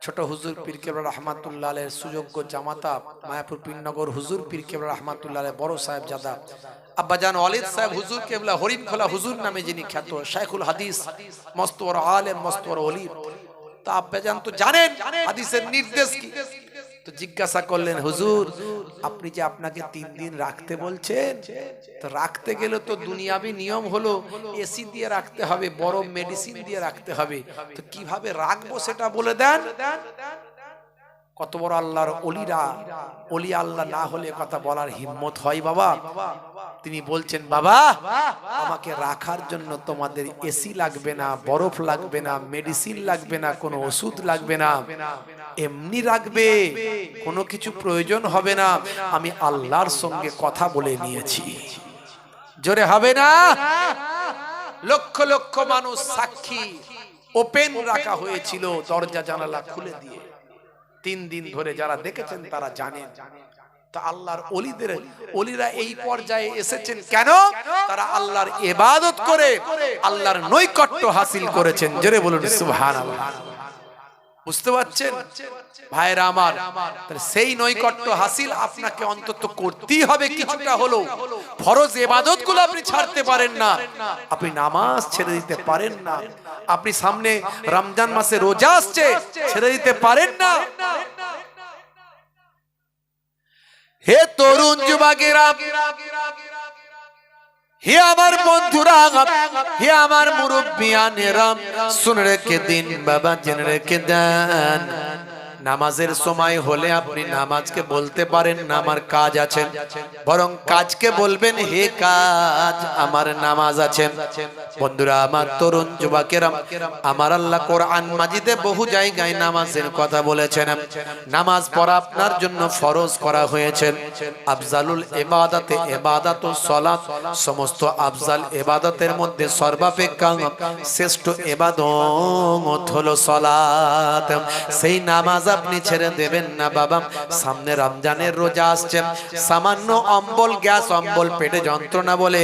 ছোট হুজুর পীর কেবলা রাহমাতুল্লাহ আলাইহির সুযোগ্য জামাতা মায়াপুর পীরনগর হুজুর পীর কেবলা রাহমাতুল্লাহ আলাইহ বড় সাহেব জাদা আব্বা জান ওয়ালিদ সাহেব হুজুর কেবলা হরিণখোলা হুজুর নামে যিনি খ্যাত, শাইখুল হাদিস, মস্ত বড় আলেম, মস্ত বড় ওলি। তো আব্বা জান তো জানেন হাদিসের নির্দেশ কি। তো জিজ্ঞাসা করলেন, হুজুর আপনি যে আপনাকে 3 দিন রাখতে বলছেন, তো রাখতে গেলে তো দুনিয়াবি নিয়ম হলো এসি দিয়ে রাখতে হবে, বড় মেডিসিন দিয়ে রাখতে হবে, তো কিভাবে রাখবো সেটা বলে দেন। কত বড় আল্লাহর ওলিরা, ওলি আল্লাহ না হলে কথা বলার হিম্মত হয় বাবা। তিনি বলছেন, বাবা আমাকে রাখার জন্য তোমাদের এসি লাগবে না, বরফ লাগবে না, মেডিসিন লাগবে না, কোনো ওষুধ লাগবে না, এমনি রাখবে, কোনো কিছু প্রয়োজন হবে না, আমি আল্লাহর সঙ্গে কথা বলে নিয়েছি। জোরে হবে না? লক্ষ লক্ষ মানুষ সাক্ষী, ওপেন রাখা হয়েছিল, দরজা জানালা খুলে দিয়ে। 3 দিন ধরে যারা দেখেছেন তারা জানেন। তা আল্লাহর ওলিরা এই পর্যায়ে এসেছেন কেন? তারা আল্লাহর ইবাদত করে আল্লাহর নৈকট্য হাসিল করেছেন। জোরে বলুন সুবহানাল্লাহ। বুঝতে পারছেন ভাইরা আমার? সেই নৈকট্য হাসিল আপনাকে অন্তত করতেই হবে কিছুটা হলো। ফরজ ইবাদত গুলো আপনি ছাড়তে পারেন না, আপনি নামাজ ছেড়ে দিতে পারেন না, আপনি সামনে রমজান মাসে রোজা আসছে ছেড়ে দিতে পারেন না। হে তরুণ যুবকেরা, হে আমার বন্ধুরা, হে আমার মুরব্বিয়ানেরা, শুনে রেখে দিন বাবা, জেনে রেখে দেন, নামাজের সময় হলে আপনি নামাজকে বলতে পারেন না আমার কাজ আছে, বরং কাজকে বলবেন হে কাজ আমার নামাজ আছে। বন্ধুরা আমার, তরুণ যুবকেরা, আমার আল্লাহ কোরআন মাজিদে বহু জায়গায় নামাজের কথা বলেছেন। নামাজ পড়া আপনার জন্য ফরজ করা হয়েছে। আফজালুল ইবাদাতে ইবাদাতুস সালাত, সমস্ত আফজাল ইবাদতের মধ্যে সর্বাপেক্ষা শ্রেষ্ঠ ইবাদত হলো সালাত। সেই নামাজ আপনি ছেড়ে দেবেন না বাবা। সামনে রমজানের রোজা আসছে, সামান্য অম্বল গ্যাস, অম্বল পেটে যন্ত্রণা বলে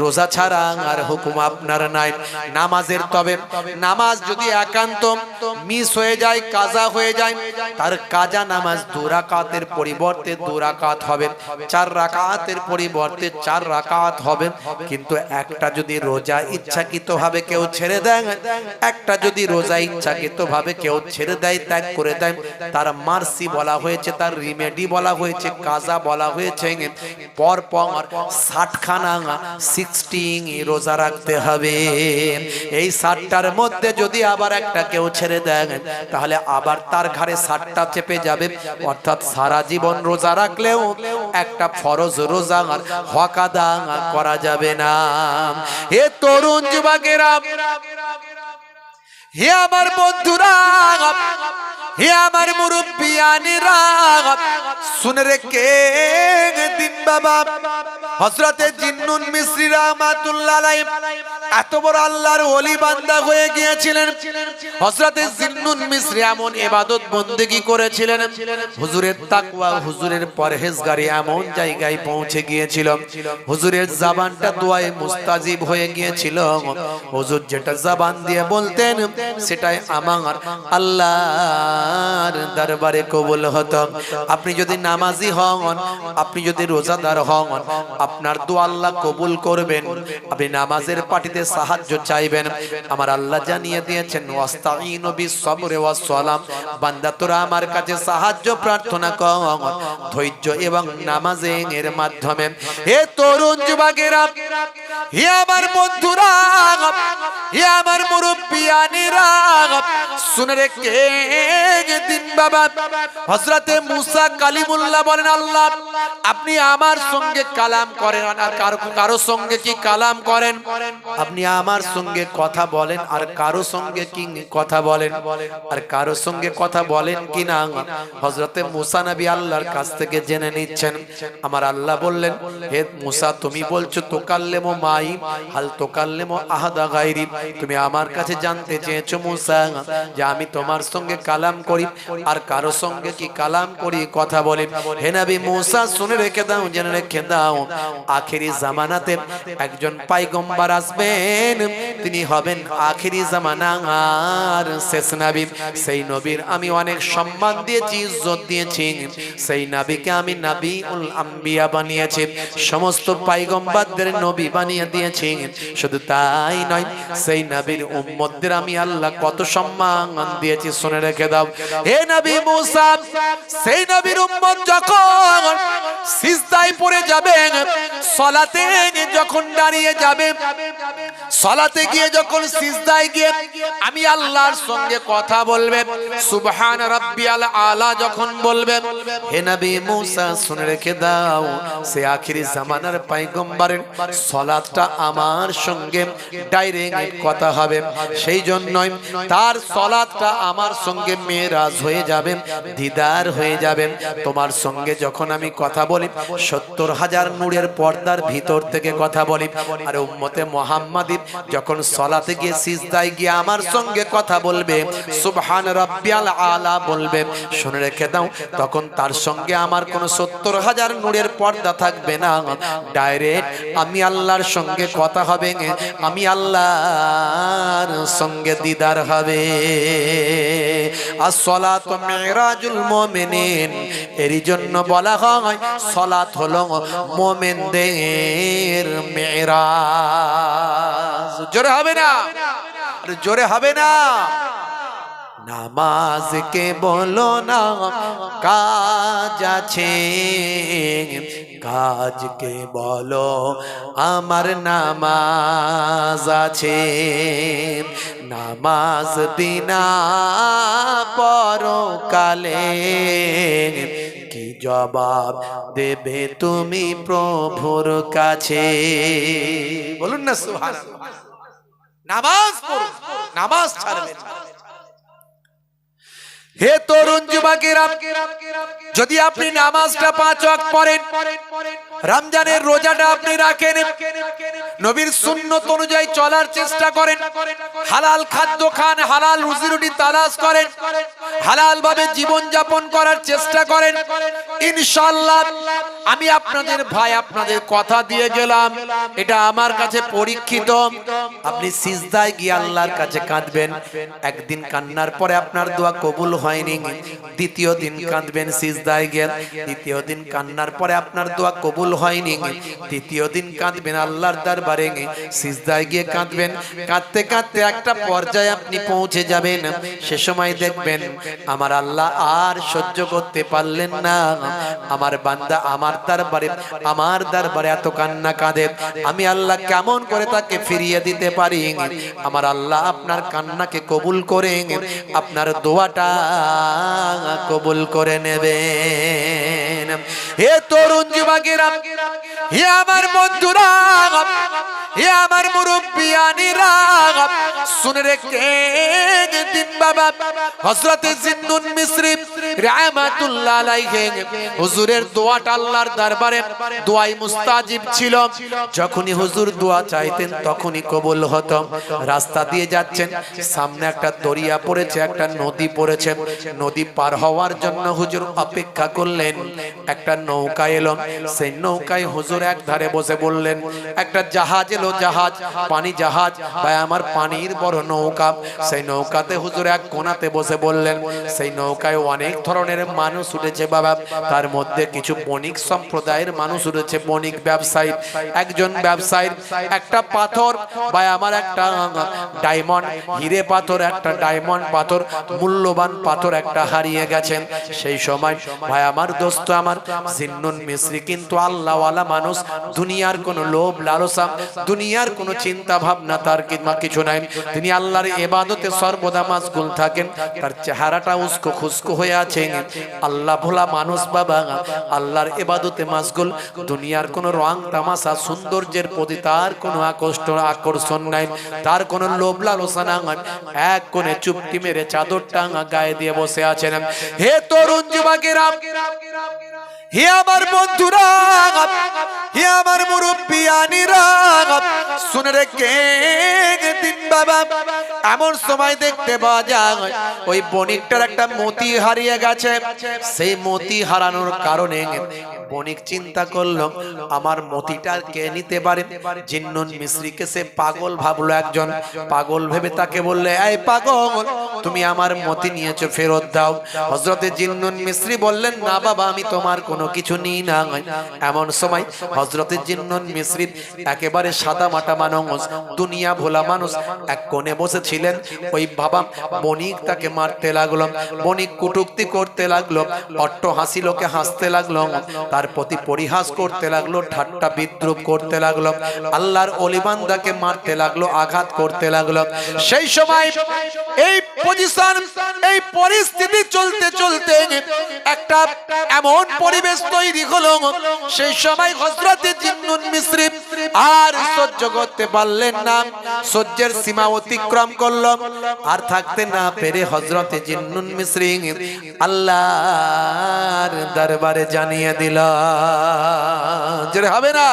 রোজা ছাড়া আর হুকুম আপনার নাই নামাজের। তবে নামাজ যদি একান্ত মিস হয়ে যায়, কাজা হয়ে যায়, তার কাজা নামাজ 2 রাকাতের পরিবর্তে 2 রাকাত হবে, 4 রাকাতের পরিবর্তে 4 রাকাত হবে। কিন্তু একটা যদি রোজা ইচ্ছাকৃতভাবে কেউ ছেড়ে দেয়, একটা যদি রোজা ইচ্ছাকৃতভাবে কেউ ছেড়ে দেয়, ত্যাগ করে দেয়, তার মার্সি বলা হয়েছে, তার রিমেডি বলা হয়েছে, কাজা বলা হয়েছে, পর পর 60 খানা 60 রোজা রাখতে হবে। এই 60টার মধ্যে যদি আবার একটা কেউ ছেড়ে দেয়, তাহলে আবার তার ঘাড়ে 60টা চেপে যাবে। অর্থাৎ সারা জীবন রোজা রাখলেও একটা ফরজ রোজা হক আদা করা যাবে না। হে তরুণ যুবকেরা, হে আমার বন্ধুরা, হে আমার মুরব্বিয়ানেরা, শুনে রেখে দিন বাবা। হযরতে জিন্নুন মিসরি রাহমাতুল্লাহ আলাইহি এত বড় আল্লাহর ওলি বান্দা হয়ে গিয়েছিলেন। হযরতে জিন্নুন মিসরি এমন ইবাদত বন্দেগী করেছিলেন, হুজুরের তাকওয়া, হুজুরের পরহেজগারি এমন জায়গায় পৌঁছে গিয়েছিল, হুজুরের জবানটা দোয়ায় মুস্তাজিব হয়ে গিয়েছিল। হুজুর যেটা জবান দিয়ে বলতেন সেটাই আমার আল্লাহর দরবারে কবুল হতো। আপনি যদি নামাজি হন, আপনি যদি রোজাদার হন, আপনার দোয়া আল্লাহ কবুল করবেন। আপনি নামাজের পাটিতে সাহায্য চাইবেন, আমার আল্লাহ জানিয়ে দিয়েছেন ওয়াস্তাঈনু বিস-সাবরি ওয়াস-সালাম, বান্দা তোরা আমার কাছে সাহায্য প্রার্থনা কর ধৈর্য এবং নামাজের মাধ্যমে। হে তরুণ যুবকেরা, হে আমার বন্ধুরা, হে আমার মুরব্বিয়ানেরা, শুনে রেখে দিন বাবা। হযরতে মুসা কালিমুল্লাহ বলেন, আল্লাহ আপনি আমার সঙ্গে কালাম করেন আর কারো সঙ্গে কি কালাম করেন? আপনি আমার সঙ্গে কথা বলেন আর কারো সঙ্গে কি কথা বলেন? আর কারো সঙ্গে কথা বলেন কি না? হযরতে মুসা নবী আল্লাহর কাছ থেকে জেনে নিচ্ছেন। আমার আল্লাহ বললেন, হে মুসা, তুমি বলছো তোকাল্লেমু মাই হাল তোকাল্লেমু আহাদা গায়রি, তুমি আমার কাছে জানতে চেয়েছো মুসা যে আমি তোমার সঙ্গে কালাম করি আর কারো সঙ্গে কি কালাম করি, কথা বলি। হে নবী মুসা, শুনে রেখে দাও, জেনে রেখে দাও, আখেরি জামানাতে একজন পয়গম্বর আসবেন, তিনি হবেন আখেরি জামানার শেষ নবী। সেই নবীর আমি অনেক সম্মান দিয়েছি, ইজ্জত দিয়েছি, সেই নবীকে আমি নবীউল আম্বিয়া বানিয়েছি, সমস্ত পয়গম্বরদের নবী বানিয়ে দিয়েছি। শুধু তাই নয়, সেই নবীর উম্মতদের আমি আল্লাহ কত সম্মান দিয়েছি, শুনে রেখে দাও। হে নবী মুসা, সেই নবীর উম্মত যখন সিজদায় পড়ে যাবে, সালাতে যখন দাঁড়িয়ে যাবে, সালাতে গিয়ে যখন সিজদায় গিয়ে আমি আল্লাহর সঙ্গে কথা বলবে, সুবহান রাব্বিয়াল আলা যখন বলবে, হে নবী মুসা শুনে রেখে দাও, সে আখিরি জামানার পয়গম্বরের সালাতটা আমার সঙ্গে ডাইরেক্ট কথা হবে। সেই জন্যই তার সালাতটা আমার সঙ্গে মেরাজ হয়ে যাবে, দিদার হয়ে যাবে। তোমার সঙ্গে যখন আমি কথা বলি 70,000 নূরের পর্দার ভিতর থেকে কথা বলি, আর উম্মতে মুহাম্মাদি যখন সালাতে গিয়ে সিজদায় গিয়ে আমার সঙ্গে কথা বলবে, সুবহান রাব্বিয়াল আলা বলবে, শুনে রেখে দাও, তখন তার সঙ্গে আমার কোনো ৭০,০০০ নূরের পর্দা থাকবে না। ডাইরেক্ট আমি আল্লাহর সঙ্গে কথা হবে, আমি আল্লাহর সঙ্গে দিদার হবে। as-salatu মিরাজুল মুমিনিন, এরই জন্য বলা হয় সালাত হলো মুমিনদের মিরাজ। জোরে হবে না? জোরে হবে না? নামাজ কে বলো না কাজ আছে, কাজকে বলো আমার নামাজ আছে। নামাজ বিনা পরকালে কি জবাব দেবে তুমি প্রভুর কাছে? বলুন না সুবহানাল্লাহ। নামাজ পড়ো, নামাজ ছাড়বে না। হে তরুণ যুবকেরা, যদি আপনি নামাজটা ৫ ওয়াক্ত পড়েন, রমজানের রোজাটা আপনি রাখেন, নবীর সুন্নত অনুযায়ী চলার চেষ্টা করেন, হালাল খাদ্য খান, হালাল রুজি রুটি তালাশ করেন, হালাল ভাবে জীবন যাপন করার চেষ্টা করেন, ইনশাআল্লাহ আমি আপনাদের ভাই আপনাদের কথা দিয়ে গেলাম, এটা আমার কাছে পরীক্ষিত। আপনি সিজদায় গিয়ে আল্লাহর কাছে কাঁদবেন, একদিন কান্নার পরে আপনার দোয়া কবুল হয়নি, দ্বিতীয় দিন কাঁদবেন সিজদায় গিয়ে, দ্বিতীয় দিন কান্নার পরে আপনার দোয়া কবুল হয়নি, তৃতীয় দিন কাঁদবেন আল্লাহর দরবারে, সিজদায় গিয়ে কাঁদবেন, কাঁদতে কাঁদতে একটা পর্যায়ে আপনি পৌঁছে যাবেন, সে সময় দেখবেন আমার আল্লাহ আর সহ্য করতে পারলেন না, আমার বান্দা আমার দরবারে এত কান্না কাঁদে, আমি আল্লাহ কেমন করে তাকে ফিরিয়ে দিতে পারি? আমার আল্লাহ আপনার কান্নাকে কবুল করে আপনার দোয়াটা কবুল করে নেবেন। হে তরুণ যুবকেরা, হে আমার বন্ধুরা, হে আমার মুরব্বিয়ানিরা, শুনে রেখে দিন বাবা, হযরতে জিন্নুন মিসরি রাহমাতুল্লাহ আলাইহি হুজুরের দোয়াটা আল্লাহর দরবারে দোয়াই মুস্তাজিব ছিল। যখনই হুজুর দোয়া চাইতেন তখনই কবুল হতো। রাস্তা দিয়ে যাচ্ছেন, সামনে একটা দরিয়া পড়েছে, একটা নদী পড়েছে, নদী পার হওয়ার জন্য হুজুর অপেক্ষা করলেন। একটা নৌকা এলো, সেই নৌকায় হুজুর এক ধারে বসে বললেন, একটা জাহাজ এলো, জাহাজ, পানি জাহাজ, ভাই আমার পানির বড় নৌকা। সেই নৌকাতে হুজুর এক কোণাতে বসে বললেন, সেই নৌকায় অনেক ধরনের মানুষ উঠেছে বাবা, তার মধ্যে কিছু বণিক সম্প্রদায়ের মানুষ উঠেছে, বণিক ব্যবসায়ী। একজন ব্যবসায়ীর একটা পাথর, ভাই আমার একটা ডায়মন্ড, হিরে পাথর, একটা ডায়মন্ড পাথর, মূল্যবান পাথর একটা হারিয়ে গেছেন। সেই সময় ভাই আমার দোস্ত আমার জিন্নুন মিসরি কিন্তু আল্লাহওয়ালা মানুষ, দুনিয়ার কোনো লোভ লালসা, দুনিয়ার কোনো চিন্তা ভাবনা তার কিছু নাই, তিনি আল্লাহর ইবাদতে সর্বদা মাশগুল থাকেন, তার চেহারাটা উস্কো খুস্কো হয়ে আছে, আল্লাহ ভোলা মানুষ বাবা, আল্লাহর ইবাদতে মাশগুল, দুনিয়ার কোনো রং তামাশা সৌন্দর্যের প্রতি তার কোনো আকর্ষণ নাই, তার কোনো লোভ লালসা নাই, এক কোণে চুপটি মেরে চাদর টাঙা গায়ে দিয়ে বসে আছেন। হে তরুণ যুবকেরা, হে আমার বন্ধুরা, হে আমার মুরব্বিয়ানিরা, শুনে রেখে দিন বাবা, এমন সময় দেখতে পাওয়া যায় ওই বণিকটার একটা মতি হারিয়ে গেছে। সেই মতি হারানোর কারণে বণিক চিন্তা করলো আমার মতিটা কে নিতে পারে। জিন্নুন মিসরিকে সে পাগল ভাবলো, একজন পাগল ভেবে তাকে বললে, এই পাগল, তুমি আমার মতি নিয়েছো, ফেরত দাও। হযরতে জিন্নুন মিসরি বললেন, না বাবা, আমি তোমার কোনো কিছু নিই না। এমন সময় হযরতে জিন্নুন মিসরি একেবারে সাদা মাটা মানুষ, দুনিয়া ভোলা মানুষ, এক কোণে বসেছিলেন। ওই বাবা বণিক তাকে মারতে লাগলো, বণিক কটূক্তি করতে লাগলো, অট্ট হাসি লোকে হাসতে লাগলো, তার প্রতি পরিহাস করতে লাগলো, ঠাট্টা বিদ্রুপ করতে লাগলো, আল্লাহর ওলি বান্দাকে মারতে লাগলো, আঘাত করতে লাগলো। সেই সময় এই পজিশন, এই পরিস্থিতি চলতে চলতে একটা এমন পরিবেশ তৈরি হলো, সেই সময় হযরতে জিন্নুন মিসরি আর সহ্য করতে পারলেন না, সহ্যের সীমা অতিক্রম করলো, আর থাকতে না পেরে হযরতে জিন্নুন মিসরি আল্লাহর দরবারে জানিয়ে দিল। জোরে হবে না?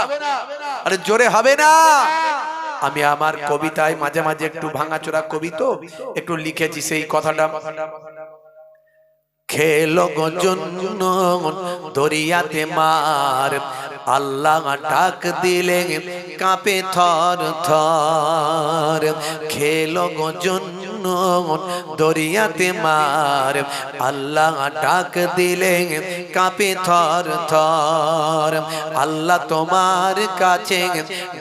আরে জোরে হবে না? আমি আমার কবিতায় মাঝে মাঝে একটু ভাঙাচোরা কবি তো একটু লিখেছি সেই কথাটা। খেলো গজন্য দরিয়াতে মার, আল্লাহ ডাক দিলে কাঁপে থর থর। খেলো গজন্য দরিয়াতে মার, আল্লাহ ডাক দিলে কাঁপে থর থর। আল্লাহ তোমার কাছে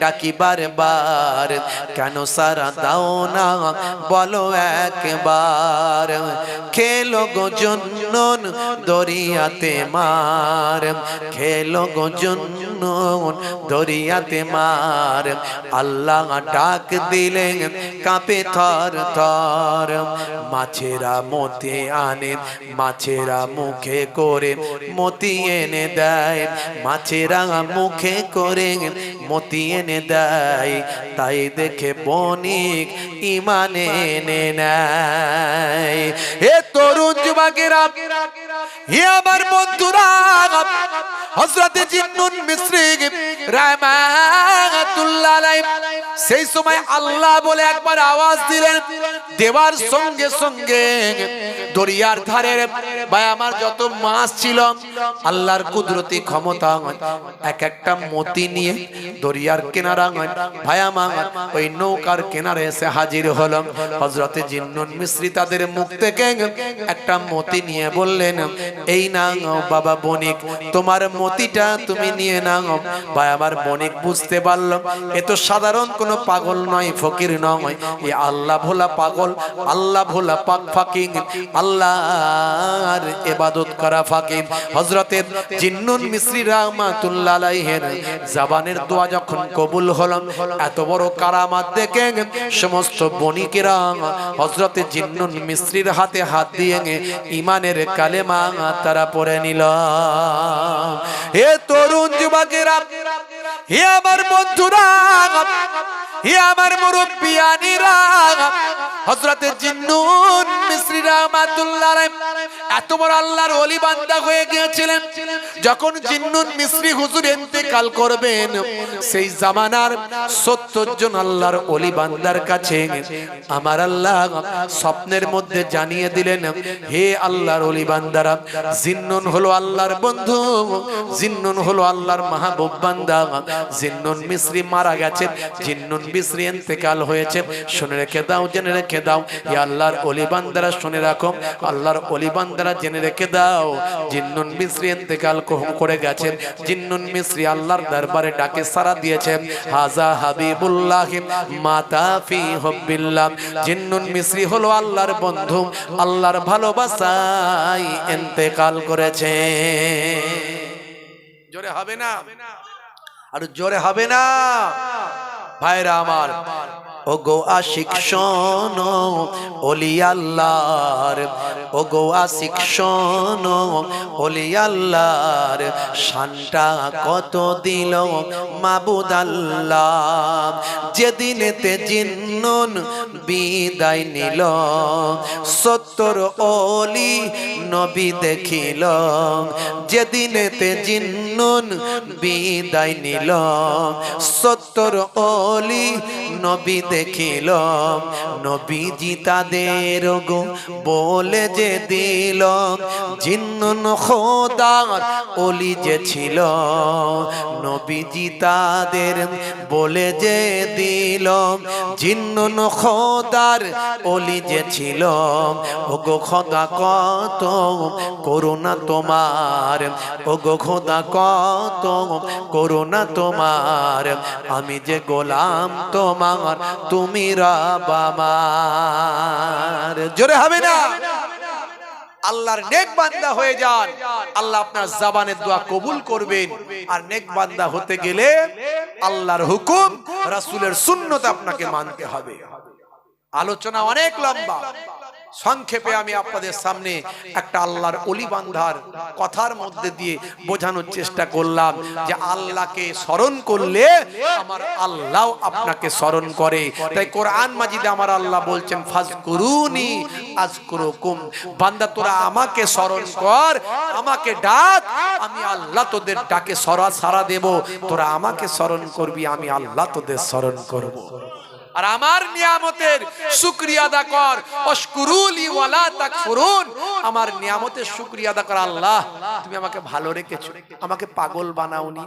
ডাকি বারবার, কেন সারা দাও না বলো একবার। খেলো গজন্য দরিয়াতে মার, খেলো গজন্য দরিয়াতে মার, আল্লাহ ডাক দিলে কাঁপে থর থর। মাছেরা মতি আনে, মাছেরা মুখে করে মতি এনে দেয়, মাছেরা মুখে করে মতি এনে দেয়, তাই দেখে বণিক ইমানে এনে নেয়। এ তরুণ যুবকেরা, হে আমার বন্ধুরা, হযরতে জিন্নুন মিসরি রাহমাতুল্লাহ আলাইহি সেই সময় আল্লাহ বলে একবার আওয়াজ দিলেন, দেওয়ার সঙ্গে সঙ্গে দরিয়ার ধারের ভাই আমার যত মাছ ছিল, আল্লাহর কুদরতি ক্ষমতা এক একটা মতি নিয়ে দরিয়ার কিনারা ভাই আমার ওই নৌকার কিনারে এসে হাজির হলো। হযরতে জিন্নুন মিসরি তাদের মুখ থেকে একটা মতি নিয়ে বললেন, এই নাও বাবা বণিক, তোমার মতিটা তুমি নিয়ে নাও। ভাই আমার বণিক বুঝতে পারল এ তো সাধারণ কোনো পাগল নয়, ফকির নয়, এ আল্লাহ ভোলা পাগল, আল্লাহ ভোলা পাক ফাকির, আল্লাহর ইবাদত করা ফাকির। হযরতে জিন্নুন মিসরি রাহমাতুল্লাহ আলাইহির জবানের দোয়া যখন কবুল হলো, এত বড় কারামাত দেখে সমস্ত বণিকেরা হযরতে জিন্নুন মিসরির হাতে হাত দিয়ে ইমানের কালেমা তারা পড়ে নিল। হে তরুণ যুবকেরা, হে আমার বন্ধুরা, হে আমার মুরব্বিয়ানিরা, হযরতে জিন্নুন মিসরি রাহমাতুল্লাহ আলাইহি এত বড় আল্লাহর ওলি বান্দা হয়ে গিয়েছিলেন। যখন জিন্নুন মিসরি হুজুর ইন্তেকাল করবেন, সেই জামানার 70 জন আল্লাহর ওলি বান্দার কাছে আমার আল্লাহ স্বপ্নের মধ্যে জানিয়ে দিলেন, হে আল্লাহর ওলি বান্দারা, জিন্নুন হলো আল্লাহর বন্ধু, জিন্নুন হলো আল্লাহর মাহবুব বান্দা, জিন্নুন মিসরি মারা গেছে, জিন্নুন মিসরি ইন্তেকাল হয়েছে। শুনে রেখে দাও, জেনে রেখে দাও, হে আল্লাহর ওলি বান্দারা শুনে রাখো, আল্লাহর ওলি বান্দারা জেনে রেখে দাও, জিন্নুন মিসরি ইন্তেকাল করে গেছে। জিন্নুন মিসরি আল্লাহর দরবারে ডাকে সাড়া দিয়েছে, হাজা হাবিবুল্লাহ মাতা ফি হুব্বিল্লাহ। জিন্নুন মিসরি হলো আল্লাহর বন্ধু, আল্লাহর ভালোবাসায় ইন্তেকাল করেছে। জোরে হবে না? আর জোরে হবে না? ভাইরা আমার, ও গো আশিক শোনো ওলি আল্লাহর, ও গো আশিক শোনো ওলি আল্লাহর, শানটা কত দিল মাবুদ আল্লাহ। যেদিনেতে জিন্নুন বিদায় নিল, 70 ওলি নবী দেখিল। যেদিনেতে জিন্নুন বিদায় নিল, 70 ওলি নবী দেখিল। নবীজি তাদের গো বলে যে দিল, জিন্নুন খোদার ওলি যে ছিল। নবীজি তাদের বলে যে দিল, জিন্নুন খোদার ওলি যে ছিল। ও গো খোদা কত করুণা তোমার, ও গো খোদা কত করুণা তোমার, আমি যে গোলাম তোমার, তুমি রব আমার। জোরে হবে না? আল্লাহর নেক বান্দা হয়ে যান, আল্লাহ আপনার জবানের দোয়া কবুল করবেন। আর নেক বান্দা হতে গেলে আল্লাহর হুকুম, রাসূলের সুন্নাত আপনাকে মানতে হবে। আলোচনা অনেক লম্বা, সংক্ষেপে আমি আপনাদের সামনে একটা আল্লাহর ওলি বান্ধার কথার মধ্যে দিয়ে বোঝানোর চেষ্টা করলাম যে আল্লাহকে স্মরণ করলে আমার আল্লাহ আপনাকে স্মরণ করে। তাই কোরআন মাজিদে আমার আল্লাহ বলছেন ফাজকুরুনি আযকুরুকুম, বান্দা তোরা আমাকে স্মরণ কর, আমাকে ডাক, আমি আল্লাহ তোদের ডাকে সাড়া দেব। তোরা আমাকে স্মরণ করবি, আমি আল্লাহ তোদের স্মরণ করব। আর আমার নিয়ামতের শুকরিয়া আদা কর, আশকুরুলি ওয়ালা তাকফুরুন, আমার নিয়ামতের শুকরিয়া আদা কর। আল্লাহ তুমি আমাকে ভালো রেখেছো, আমাকে পাগল বানাওনি,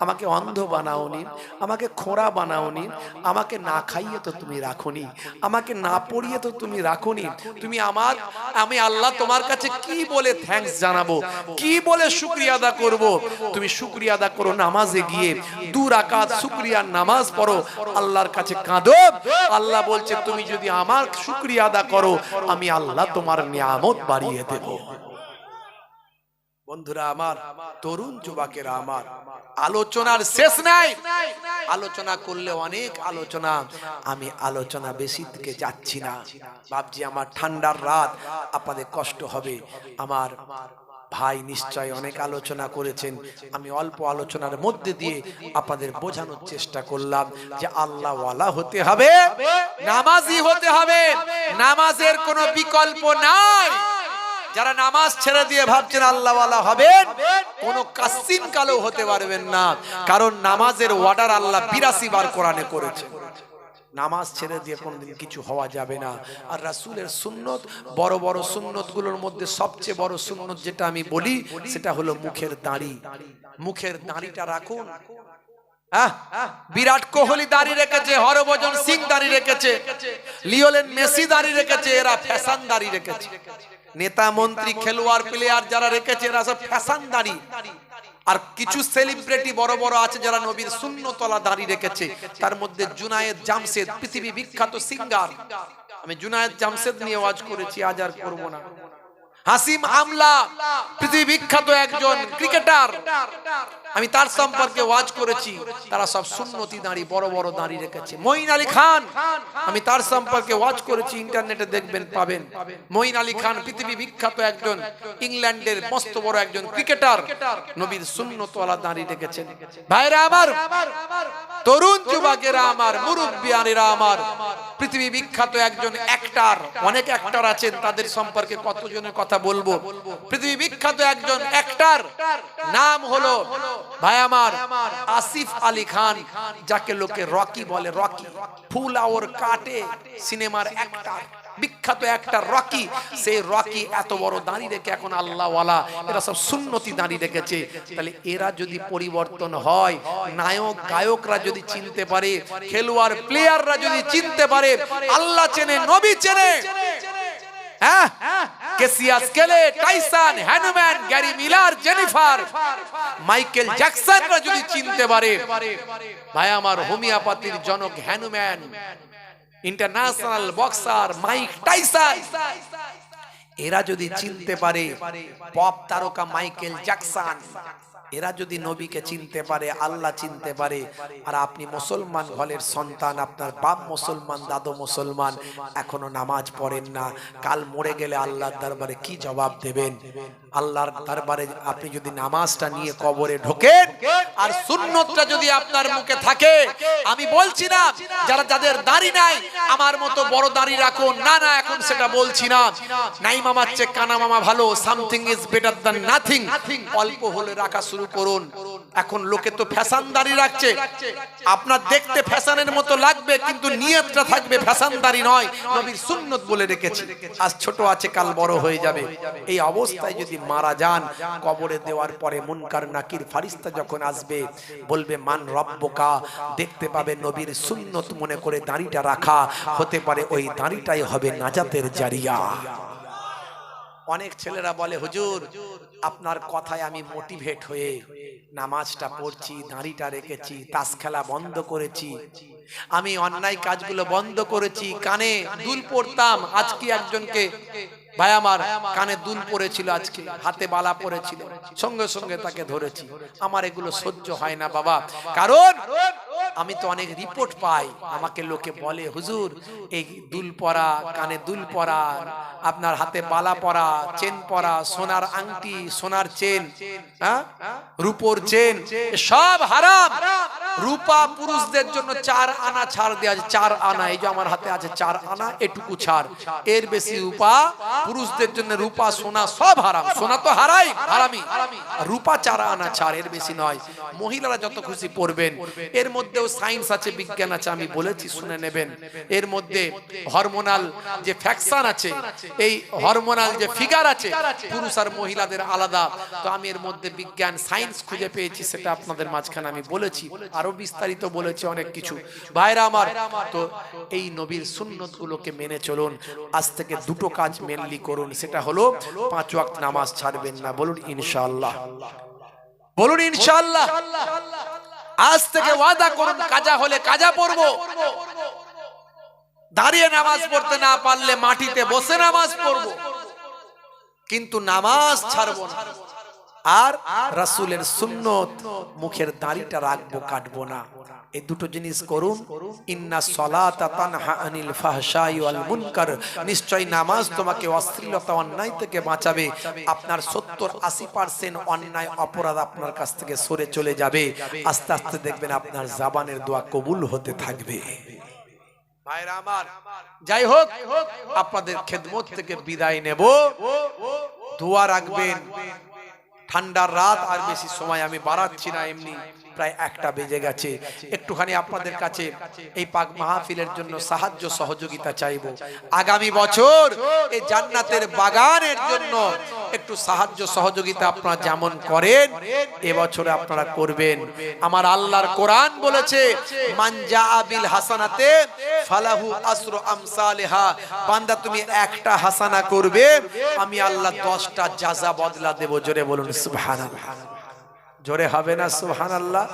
আমাকে অন্ধ বানাওনি, আমাকে খোঁড়া বানাওনি, আমাকে না খাইয়ে তো তুমি রাখোনি, আমাকে না পড়িয়ে তো তুমি রাখোনি। তুমি আমি আল্লাহ তোমার কাছে কি বলে থ্যাঙ্কস জানাবো, কি বলে শুকরিয়া আদা করব? তুমি শুকরিয়া আদা করো নামাজে গিয়ে, 2 রাকাত শুকরিয়ার নামাজ পড়ো, আল্লাহর কাছে কাঁদো। আল্লাহ বলছে তুমি যদি আমার শুকরিয়া আদা করো, আমি আল্লাহ তোমার নিয়ামত বাড়িয়ে দেব। বন্ধুরা আমার, তরুণ যুবকেরা আমার, আলোচনার শেষ নাই, আলোচনা করলে অনেক আলোচনা, আমি আলোচনা বেশি দিকে যাচ্ছি না। ভাবছি আমার ঠান্ডার রাত, আপনাদের কষ্ট হবে। আমার ভাই নিশ্চয় অনেক আলোচনা করেছেন, আমি অল্প আলোচনার মধ্যে দিয়ে আপনাদের বোঝানোর চেষ্টা করলাম যে আল্লাহ ওয়ালা হতে হবে, নামাজি হতে হবে, নামাজের কোনো বিকল্প নাই। যারা নামাজ ছেড়ে দিয়ে ভাবছেন আল্লাহ ওয়ালা হবেন, কোনো কাসিন কালো হতে পারবেন না, কারণ নামাজের অর্ডার আল্লাহ 82 বার কোরআনে করেছেন। নামাজ ছেড়ে দিয়ে কোনদিন কিছু হওয়া যাবে না। আর রাসূলের সুন্নত, বড় বড় সুন্নত গুলোর মধ্যে সবচেয়ে বড় সুন্নত যেটা আমি বলি সেটা হলো মুখের দাড়ি। মুখের দাড়িটা রাখুন। বিরাট কোহলি দাড়ি রেখেছে, হরভজন সিং দাড়ি রেখেছে, লিওনেল মেসি দাড়ি রেখেছে, এরা ফ্যাশন দাড়ি রেখেছে। নেতা মন্ত্রী খেলোয়াড় প্লেয়ার যারা রেখেছে এরা সব ফ্যাশন দাড়ি। আর কিছু সেলিব্রিটি বড় বড় আছে যারা নবীর সুন্নতওয়ালা দাড়ি রেখেছে। তার মধ্যে জুনায়েদ জামশেদ, পৃথিবী বিখ্যাত সিঙ্গার, আমি জুনায়েদ জামশেদ নিয়ে ওয়াজ করেছি, আজ আর করব না। হাসিম আমলা, পৃথিবী বিখ্যাত একজন ক্রিকেটার, আমি তার সম্পর্কে ওয়াজ করেছি, তারা সব সুন্নতি দাড়ি, বড় বড় দাড়ি রেখেছে। মঈন আলী খান, আমি তার সম্পর্কে ওয়াজ করেছি, ইন্টারনেটে দেখবেন পাবেন। মঈন আলী খান পৃথিবী বিখ্যাত একজন ইংল্যান্ডের মস্ত বড় একজন ক্রিকেটার, নবীর সুন্নতওয়ালা দাড়ি রেখেছেন। ভাইরা আমার, তরুণ যুবকেরা আমার, মুরব্বিয়ানেরা আমার, পৃথিবী বিখ্যাত একজন অ্যাক্টর, অনেক অ্যাক্টর আছেন, তাদের সম্পর্কে কতজনের কথা বলবো। পৃথিবী বিখ্যাত একজন অ্যাক্টর, নাম হলো ভাই আমার আসিফ আলী খান, যাকে লোকে রকি বলে। রকি, ফুল আওয়ার কাটে সিনেমার অ্যাক্টর, বিখ্যাত একটা রকি। সেই রকি এত বড় দাড়ি রেখে এখন আল্লাহ ওয়ালা, এরা সব সুন্নতি দাড়ি রেখেছে। তাহলে এরা যদি পরিবর্তন হয়, নায়ক গায়করা যদি চিনতে পারে, খেলোয়াড় প্লেয়াররা যদি চিনতে পারে, আল্লাহ চেনে, নবী চেনে, Cassius Clay, Tyson, Hahnemann, Gary Miller, Jennifer, Michael জ্যাকসনরা যদি চিনতে পারে, ভাই আমার হোমিওপ্যাথির জনক Hahnemann, international boxer Mike Tyson, এরা যদি চিনতে পারে, পপ তারকা মাইকেল জ্যাকসন, এরা যদি নবীকে চিনতে পারে, আল্লাহ চিনতে পারে, আর আপনি মুসলমান ঘরের সন্তান, আপনার বাপ মুসলমান, দাদু মুসলমান, এখনো নামাজ পড়েন না, কাল মরে গেলে আল্লাহর দরবারে কি জবাব দেবেন? আল্লাহর দরবারে আপনি যদি নামাজটা নিয়ে কবরে ঢোকেন আর সুন্নতটা যদি আপনার মুখে থাকে, আমি বলছি না যাদের দাড়ি নাই আমার মতো বড় দাড়ি রাখুন, না না, এখন সেটা বলছি না। নাই মামার চেয়ে কানা মামা ভালো, something is better than nothing. অল্প হলে রাখা শুরু করুন। এখন লোকে তো ফ্যাশন দাড়ি রাখছে, আপনার দেখতে ফ্যাশনের মতো লাগবে, কিন্তু নিয়তটা থাকবে ফ্যাশন দাড়ি নয়, নবীর সুন্নত বলে রেখেছি। আজ ছোট আছে, কাল বড় হয়ে যাবে। এই অবস্থায় যদি মারা যান, কবরে দেওয়ার পরে মুনকার নাকির ফারিস্তা যখন আসবে, বলবে মান রব্বুকা, দেখতে পাবে নবীর সুন্নত মনে করে দাড়িটা রাখা, হতে পারে ওই দাড়িটাই হবে নাজাতের জারিয়া। অনেক ছেলেরা বলে হুজুর আপনার কথায় আমি মোটিভেট হয়ে নামাজটা পড়ছি, দাড়িটা রেখেছি, তাস খেলা বন্ধ করেছি, আমি অন্যায় কাজগুলো বন্ধ করেছি, কানে দুল পড়তাম, আজকে একজনকে ভাই আমার কানে দুল পড়েছিল, আজকে হাতে বালা পড়েছিল, সঙ্গে সঙ্গে তাকে ধরেছি। আমার এগুলো সহ্য হয় না বাবা, কারণ আমি তো অনেক রিপোর্ট পাই, আমাকে লোকে বলে হুজুর এই দুল পরা, কানে দুল পরা, আপনার হাতে বালা পরা, চেন পরা, সোনার আংটি, সোনার চেন, হ্যাঁ রূপোর চেন, সব হারাম। রূপা পুরুষদের জন্য 4 আনা ছাড় দেওয়া আছে, 4 আনা। এই যে আমার হাতে আছে 4 আনা, এটুকু ছাড়, এর বেশি রূপা পুরুষদের জন্য, রূপা সোনা সব হারাম। সোনা তো হারামি, রূপা 4 আনা ছাড়, এর বেশি নয়। মহিলারা যত খুশি পরবেন। এর মধ্যেও সায়েন্স আছে, বিজ্ঞান আছে, আমি বলেছি শুনে নেবেন। এর মধ্যে হরমোনাল যে ফ্যাকশন আছে, এই হরমোনাল যে ফিগার আছে পুরুষ আর মহিলাদের আলাদা, তো আমি এর মধ্যে বিজ্ঞান সায়েন্স খুঁজে পেয়েছি, সেটা আপনাদের মাঝখানে আমি বলেছি, আরো বিস্তারিত বলেছি অনেক কিছু। ভাইরা আমার, তো এই নবীর সুন্নত গুলোকে মেনে চলুন। আজ থেকে দুটো কাজ মেনলি করুন, সেটা হলো 5 ওয়াক্ত নামাজ ছাড়বেন না। বলুন ইনশাআল্লাহ, বলুন ইনশাআল্লাহ। আজ থেকে ওয়াদা করুন, কাজা হলে কাজা পড়বো, দাঁড়িয়ে নামাজ পড়তে না পারলে মাটিতে বসে নামাজ পড়বো, কিন্তু নামাজ ছাড়বো না। আর রাসূলের সুন্নত, মুখের দাড়িটা রাখবো, কাটবো না। এই দুটো জিনিস করুন। ইন্না সলাতা তানহা আনিল ফাহশাই ওয়াল মুনকার, নিশ্চয় নামাজ তোমাকে অশ্লীলতা, অন্যায় থেকে বাঁচাবে। আপনার 70-80% অন্যায় অপরাধ আপনার কাছ থেকে সরে চলে যাবে। আস্তে আস্তে দেখবেন আপনার জবানের দোয়া কবুল হতে থাকবে। ভাইরা আমার, যাই হোক, আপনাদের খেদমত থেকে বিদায় নেব। দোয়া রাখবেন। ঠান্ডার রাত, আর বেশি সময় আমি বাড়াচ্ছি না, এমনি প্রায় 1টা বেজে গেছে। একটুখানি আপনাদের কাছে এই পাক মাহফিলের জন্য সাহায্য সহযোগিতা চাইবো। আগামী বছর এই জান্নাতের বাগানের জন্য একটু সাহায্য সহযোগিতা আপনারা যেমন করেন এবছরে আপনারা করবেন। আমার আল্লাহর কোরআন বলেছে, মান জাআ বিল হাসানাতে ফালাহু আসরু আমসালিহা, বান্দা তুমি 1টা হাসানা করবে, আমি আল্লাহ 10টা জাযা বদলা দেব। জোরে বলুন সুবহানাল্লাহ। জোরে হবে না সুবহানাল্লাহ?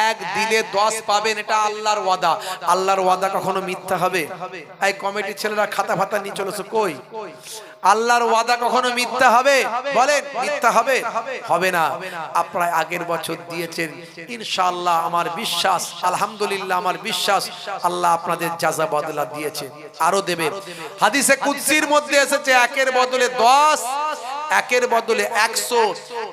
এক দিলে 10 পাবেন, এটা আল্লাহর ওয়াদা। আল্লাহর ওয়াদা কখনো মিথ্যা হবে? এই কমিটির ছেলেরা খাতা ফাতা নিয়ে চলেছে কই? আল্লাহর ওয়াদা কখনো মিথ্যা হবে? বলেন, মিথ্যা হবে? হবে না। আপনারা আগের বছর দিয়েছেন, ইনশাআল্লাহ আমার বিশ্বাস, আলহামদুলিল্লাহ আমার বিশ্বাস, আল্লাহ আপনাদের জাযা বদলা দিয়েছে, আরো দেবে। হাদিসে কুদসির মধ্যে এসেছে, একের বদলে 10, একের বদলে 100,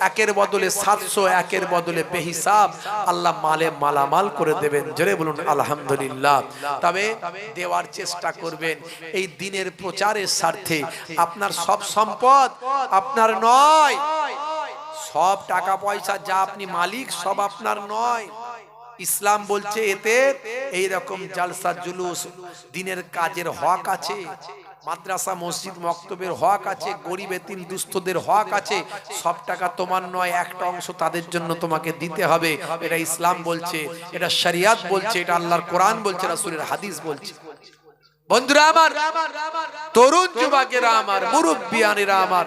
একের বদলে 700, একের বদলে বেহিসাব আল্লাহ মালে মালামাল করে দেবেন। জোরে বলুন আলহামদুলিল্লাহ। তবে দেওয়ার চেষ্টা করবেন এই দিনের প্রচারের স্বার্থে। আপনার সব সম্পদ আপনার নয়, সব টাকা পয়সা যা আপনি মালিক সব আপনার নয়। ইসলাম বলছে এতে এই রকম জালসা জুলুস, দিনের কাজের হক আছে, মাদ্রাসা মসজিদ মক্তবের হক আছে, গরিব এতিম দুস্থদের হক আছে। সব টাকা তোমার নয়, একটা অংশ তাদের জন্য তোমাকে দিতে হবে। এটা ইসলাম বলছে, এটা শরিয়াত বলছে, এটা আল্লাহর কোরআন বলছে, রাসূলের হাদিস বলছে। বন্ধুরা আমার, তরুণ যুবকেরা আমার, মুরব্বিয়ানেরা আমার,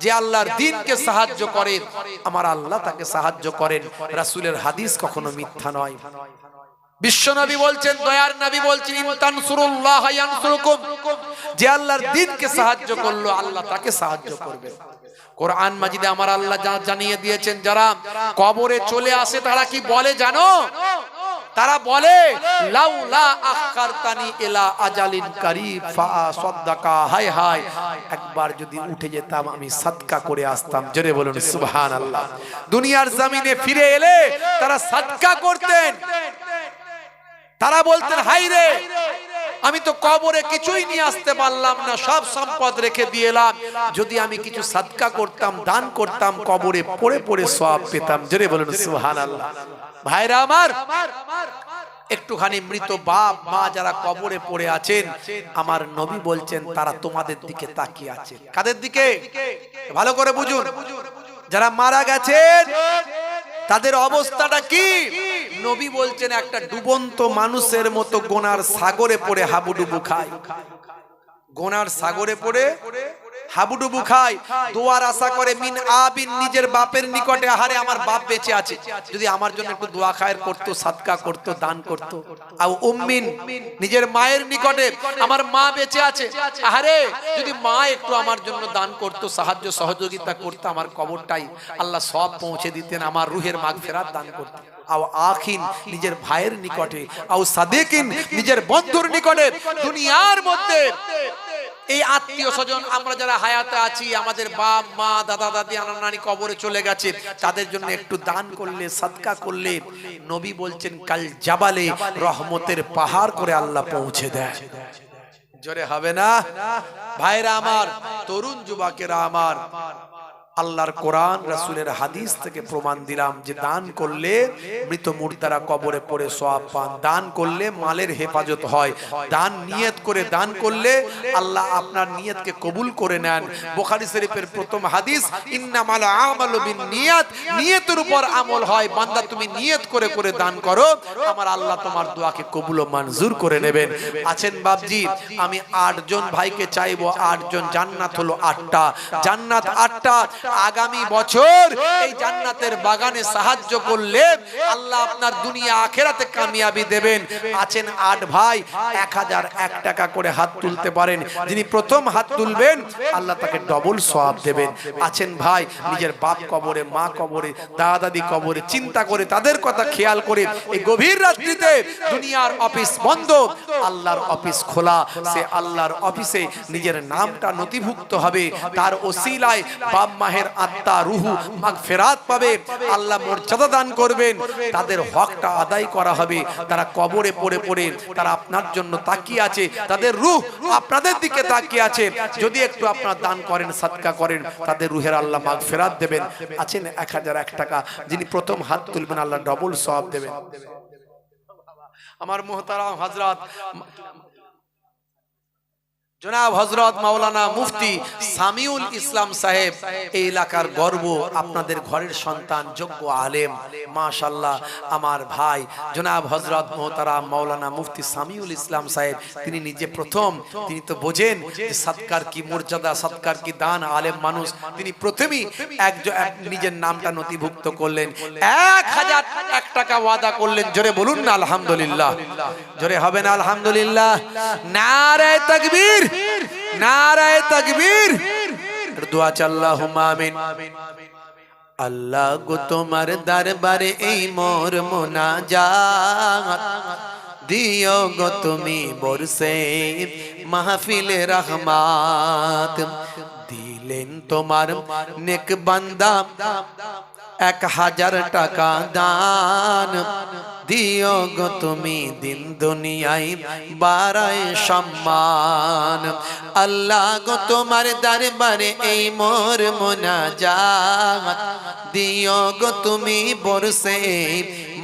যে আল্লাহর দ্বীনকে সাহায্য করেন, আমার আল্লাহ তাকে সাহায্য করেন। রাসূলের হাদিস কখনো মিথ্যা নয়। বিশ্বনবী বলছেন, দয়ার নবী বলছেন, ইন তানসুরুল্লাহ ইয়ানসুরকুম, যে আল্লাহর দ্বীনকে সাহায্য করলো আল্লাহ তাকে সাহায্য করবে। কোরআন মাজিদে আমার আল্লাহ জানিয়ে দিয়েছেন, যারা কবরে চলে আসে তারা কি বলে জানো? তারা বলে, লাউলা আখারতানি ইলা আজালিন কারীব ফাসাদদাকা, হায় হায় একবার যদি উঠে যেতাম আমি সাদকা করে আসতাম। জোরে বলুন সুবহানাল্লাহ। দুনিয়ার জমিনে ফিরে এলে তারা সাদকা করতেন। তারা বলতেন, হাই রে, আমি তো কবরে কিছুই নিয়ে আসতে পারলাম না, সব সম্পদ রেখে দিয়ে এলাম, যদি আমি কিছু সাদকা করতাম, দান করতাম, কবরে পড়ে পড়ে সওয়াব পেতাম। জোরে বলুন সুবহানাল্লাহ। ভাইরা আমার, একটুখানি মৃত বাপ মা যারা কবরে পড়ে আছেন, আমার নবী বলছেন তারা তোমাদের দিকে তাকিয়ে আছে। কাদের দিকে? ভালো করে বুঝুন। যারা মারা গেছেন তাদের অবস্থাটা কি? নবী বলছেন একটা ডুবন্ত মানুষের মতো গোনার সাগরে পড়ে হাবুডুবু খায়। গোনার সাগরে পড়ে হাবুডুবু খায়, দোয়ার আশা করে মিন আবিন, নিজের বাপের নিকটে, আহারে আমার বাপ বেঁচে আছে, যদি আমার জন্য একটু দোয়া খায়ের করতো, সাদকা করতো, দান করতো। আর উম্মিন, নিজের মায়ের নিকটে, আমার মা বেঁচে আছে, আহারে যদি মা একটু আমার জন্য দান করতো, সাহায্য সহযোগিতা করতো, আমার কবরটাই আল্লাহ সব পৌঁছে দিতেন, আমার রুহের মাগফিরাত দান করতেন। আও আখিন, নিজের ভাইয়ের নিকটে, আও সাদিকিন, নিজের বন্ধুর নিকটে। দুনিয়ার মধ্যে এই আত্মীয় স্বজন আমরা যারা হায়াতে আছি, আমাদের বাপ মা দাদা দাদি নানা নানি কবরে চলে গেছে, তাদের জন্য একটু দান করলে, সাদকা করলে, নবী বলছেন কাল জাবালে রহমতের পাহাড় করে আল্লাহ পৌঁছে দেয়। জোরে হবে না ভাইরা আমার, তরুণ যুবকেরা আমার, আল্লাহর কোরআন রাসূলের হাদিস থেকে প্রমাণ দিলাম যে দান করলে মৃত মুর্দারা কবরে পড়ে সওয়াব পান, দান করলে মালের হেফাজত হয়, দান নিয়ত করে দান করলে আল্লাহ আপনার নিয়তকে কবুল করে নেন। বুখারী শরীফের প্রথম হাদিস, ইন্নামাল আমালু বিন্নিয়াত, নিয়তের উপর আমল হয়। বান্দা তুমি নিয়ত করে করে দান করো, আমার আল্লাহ তোমার দোয়াকে কবুল ও মঞ্জুর করে নেবেন। আছেন বাপজি, আমি 8 জন ভাইকে চাইবো, 8 জন, জান্নাত হলো 8টা, জান্নাত 8টা। আগামী বছর এই জান্নাতের বাগানে সাহায্য করলে আল্লাহ আপনার দুনিয়া আখেরাতে কামিয়াবি দেবেন। আছেন 8 ভাই, 1001 টাকা করে হাত তুলতে পারেন, যিনি প্রথম হাত তুলবেন আল্লাহ তাকে ডবল সওয়াব দেবেন। আছেন ভাই, নিজের বাপ কবরে, মা কবরে, দাদা দাদি কবরে, চিন্তা করে তাদের কথা খেয়াল করে এই গভীর রাত্রিতে দুনিয়ার অফিস বন্ধ, আল্লাহর অফিস খোলা, সে আল্লাহর অফিসে নিজের নামটা নথিভুক্ত হবে, তার ওসিলায় বাপ মাহের আত্মা রুহু মাগফিরাত পাবে, আল্লাহ মর্যাদা দান করবেন, তাদের হকটা আদায় করা হবে। তারা কবরে পড়ে পড়ে তারা আপনার জন্য তাকিয়ে আছে, তাদের রূহ আপনাদের দিকে তাকিয়ে আছে, যদি একটু আপনারা দান করেন, সাদকা করেন, তাদের রুহের আল্লাহ মাগফিরাত দেবেন। আছেন 1001 টাকা, যিনি প্রথম হাত তুলবেন আল্লাহ ডবল সওয়াব দেবেন। আমার মুহতারাম হযরত জনাব হযরত মাওলানা মুফতি সামিউল ইসলাম সাহেব, এই এলাকার গর্ব, আপনাদের ঘরের সন্তান, যোগ্য আলেম, মাশাআল্লাহ। আমার ভাই জনাব হযরত মুহতারাম মাওলানা মুফতি সামিউল ইসলাম সাহেব, তিনি নিজে প্রথম, তিনি তো বোঝেন যে সাদকার কি মর্যাদা, সাদকার কি দান, আলেম মানুষ, তিনি প্রথমেই নিজের নামটা নথিভুক্ত করলেন, 1001 টাকা ওয়াদা করলেন। জোরে বলুন না আলহামদুলিল্লাহ, জোরে হবে না আলহামদুলিল্লাহ, নারে তাকবীর, নারায়ে তাকবীর, দোয়া আল্লাহুম্মা আমিন। আল্লাহ গো তোমার দরবারে এই মোর মুনাজাত, দিও গো তুমি বরসে মাহফিলে রহমাত। দিলেন তোমার নেক বান্দা 1000 টাকা দান, দিও গো তুমি দিন দুনিয়ায় বাড়ায় সম্মান। আল্লাহ গো তোমার দরবারে এই মোর মুনাজাত, দিও গো তুমি বরসে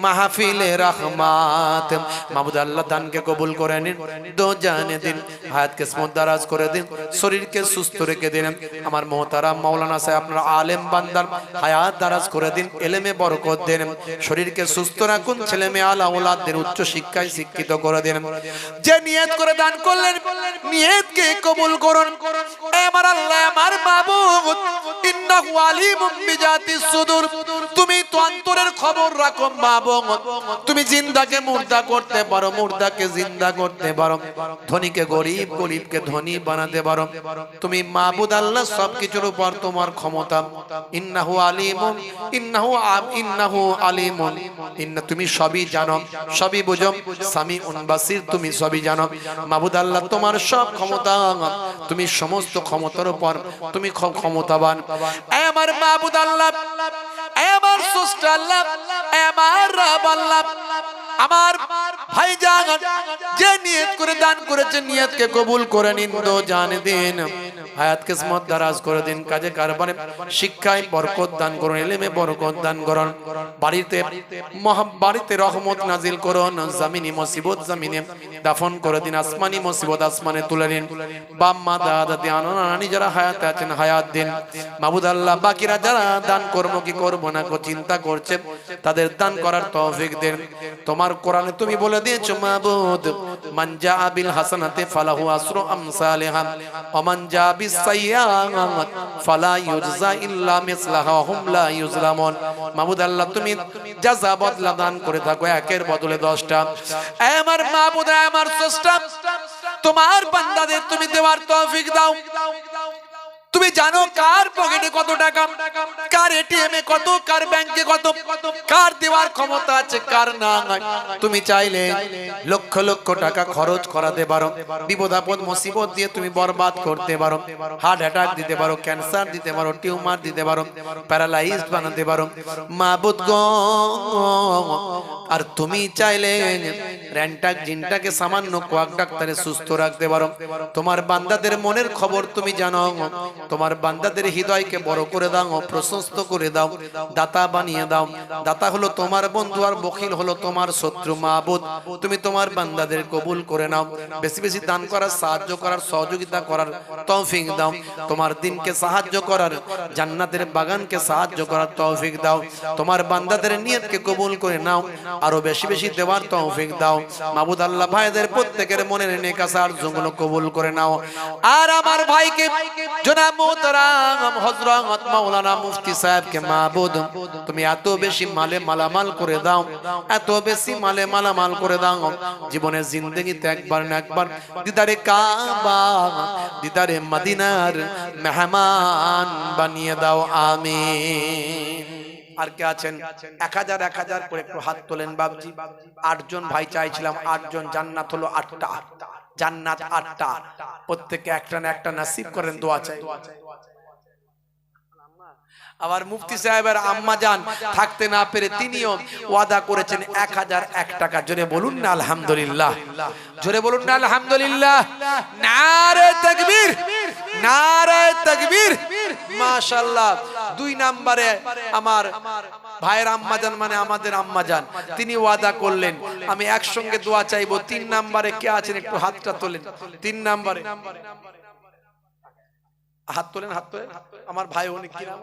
মাহফিলে রহমাত। মাহবুদ আল্লাহ দানকে কবুল করে নিন, দো জানে দিন, হায়াতকে দারাজ করে দিন, শরীরকে সুস্থ রেখে দিন। আমার মুহতারাম মাওলানা সাহেব, আপনার আলেম বান্দার হায়াত দারাজ করে দিন, এলেমে বরকত দেন, শরীরকে সুস্থ রাখুন, ছেলে মেয়ে আলা ওলাদদের উচ্চ শিক্ষায় শিক্ষিত করে দেন। যে নিয়ত করে দান করলেন, নিয়তকে কবুল করুন। আমার আল্লাহ, আমার মাবুদ, ইন্নাহু আলিমুম বিজাতিস সুদূর, তুমি তো অন্তরের খবর রাখো মাবুদ। তুমি জিন্দাকে মুর্দা করতে পারো, মুর্দাকে জিন্দা করতে পারো, ধনীকে গরিব, গরিবকে ধনী বানাতে পারো। তুমি মাবুদ আল্লাহ, সবকিছুর উপর তোমার ক্ষমতা। ইন্নাহু আলিমুন, ইন্নাহু আলিমুন, তুমি সবই জানো, সবই বুঝো, সামিউন বাসির, তুমি সবই জানো। মাবুদ আল্লাহ, তোমার সব ক্ষমতা, তুমি সমস্ত ক্ষমতার উপর তুমি ক্ষমতাবান। আমার মাবুদ আল্লাহ, আমার স্রষ্টা আল্লাহ, আমার রব আল্লাহ, আমার ভাইজান যে নিয়ত করে দান করেছে, নিয়তকে কবুল করে নিন, দো জানে দিন, হায়াতকে কিসমত দারাজ করে দিন, কাজে কারবারে শিক্ষায় বরকত দান করুন, ইলমে বরকত দান করুন, বাড়িতে রহমত নাজিল করুন, জমিনি মুসিবত জমিনে দাফন করে দিন, আসমানি মুসিবত আসমানে তুলে নিন। বাপ মা দাদা দাদি নানি যারা হায়াতে আছেন হায়াত দিন। মাবুদ আল্লাহ, বাকিরা যারা দান করবো কি করবো না চিন্তা করছে, তাদের দান করার তৌফিক দেন। তোমার কোরআনে তুমি বলে দিয়েছো মাবুদ, মান জা বিল হাসানাতি ফালাহু আসরু আমসালিহা ওয়া মান জা বিস সাইয়্যাত ফালা ইউজজা ইল্লা মিসলাহা ওয়া হুম লা ইউজলামুন। মাবুদ আল্লাহ তুমি জাযা বদলা দান করে থাকো একের বদলে 10টা। এ আমার মাবুদ, আমার স্রষ্টা, তোমার বান্দাদের তুমি দেওয়ার তৌফিক দাও। তুমি জানো কার পকেটে কত টাকা, কার এটিএম এ কত, কার ব্যাংকে কত, কার দেওয়ার ক্ষমতা আছে কার না। তুমি চাইলে লক্ষ লক্ষ টাকা খরচ করাতে পারো, বিপদ আপদ মুসিবত দিয়ে তুমি বরবাদ করতে পারো, হার্ট অ্যাটাক দিতে পারো, ক্যান্সার দিতে পারো, টিউমার দিতে পারো, প্যারালাইজড বানাতে পারো মাবুদ গো। আর তুমি চাইলে র্যান্টাক জিনটাকে সামান্য কোয়াক ডাক্তারে সুস্থ রাখতে পারো। তোমার বান্দাদের মনের খবর তুমি জানো, তোমার বান্দাদের হৃদয়কে বড় করে দাও, প্রশস্ত করে দাও, দাতা বানিয়ে দাও। দাতা হলো তোমার বন্ধু আর বখিল হলো তোমার শত্রু। মাবুদ তুমি তোমার বান্দাদের কবুল করে নাও, বেশি বেশি দান করার, সাহায্য করার, সহযোগিতা করার তৌফিক দাও। তোমার দিনকে সাহায্য করার, জান্নাতের বাগানকে সাহায্য করার তৌফিক দাও। তোমার বান্দাদের নিয়তকে কবুল করে নাও, আরো বেশি বেশি দেওয়ার তৌফিক দাও। মাবুদ আল্লাহ ভাইদের প্রত্যেকের মনের নেক আশা আরজুগুলো কবুল করে নাও। আর আমার ভাইকে জনাব মুহতারাম হযরত মাওলানা মুফতি সাহেবকে মাবুদ তুমি এত বেশি মালে মালামাল করে দাও, এত বেশি মালে মালামাল করে দাও, জীবনে জিন্দেগিতে একবার না একবার দিদারে কাবা, দিদারে মদিনার মেহমান বানিয়ে দাও, আমিন। আর কে আছেন 1000 1000 করে একটু হাত তোলেন বাবজি। 8 জন ভাই চাইছিলাম, 8 জন, জান্নাত হলো 8টা, জান্নাত 8টা, প্রত্যেককে একটা না একটা নসিব করেন, দোয়া চাই। আবার মুফতি সাহেবের আম্মা জান থাকতে না পেরে তিনিও ওয়াদা করেছেন 1001 টাকা। জোরে বলুন না আলহামদুলিল্লাহ, জোরে বলুন না আলহামদুলিল্লাহ। নারে তাকবীর, নারে তাকবীর, মাশাআল্লাহ। 2 নম্বরে আমার ভাইয়ের আম্মা জান মানে আমাদের আম্মা জান, তিনি ওয়াদা করলেন আমি একসঙ্গে দোয়া চাইবো। 3 নম্বরে কে আছেন একটু হাতটা তোলেন। 3 নম্বরে হাত তোলেন, হাত তোলেন। আমার ভাই অনেক কি নাম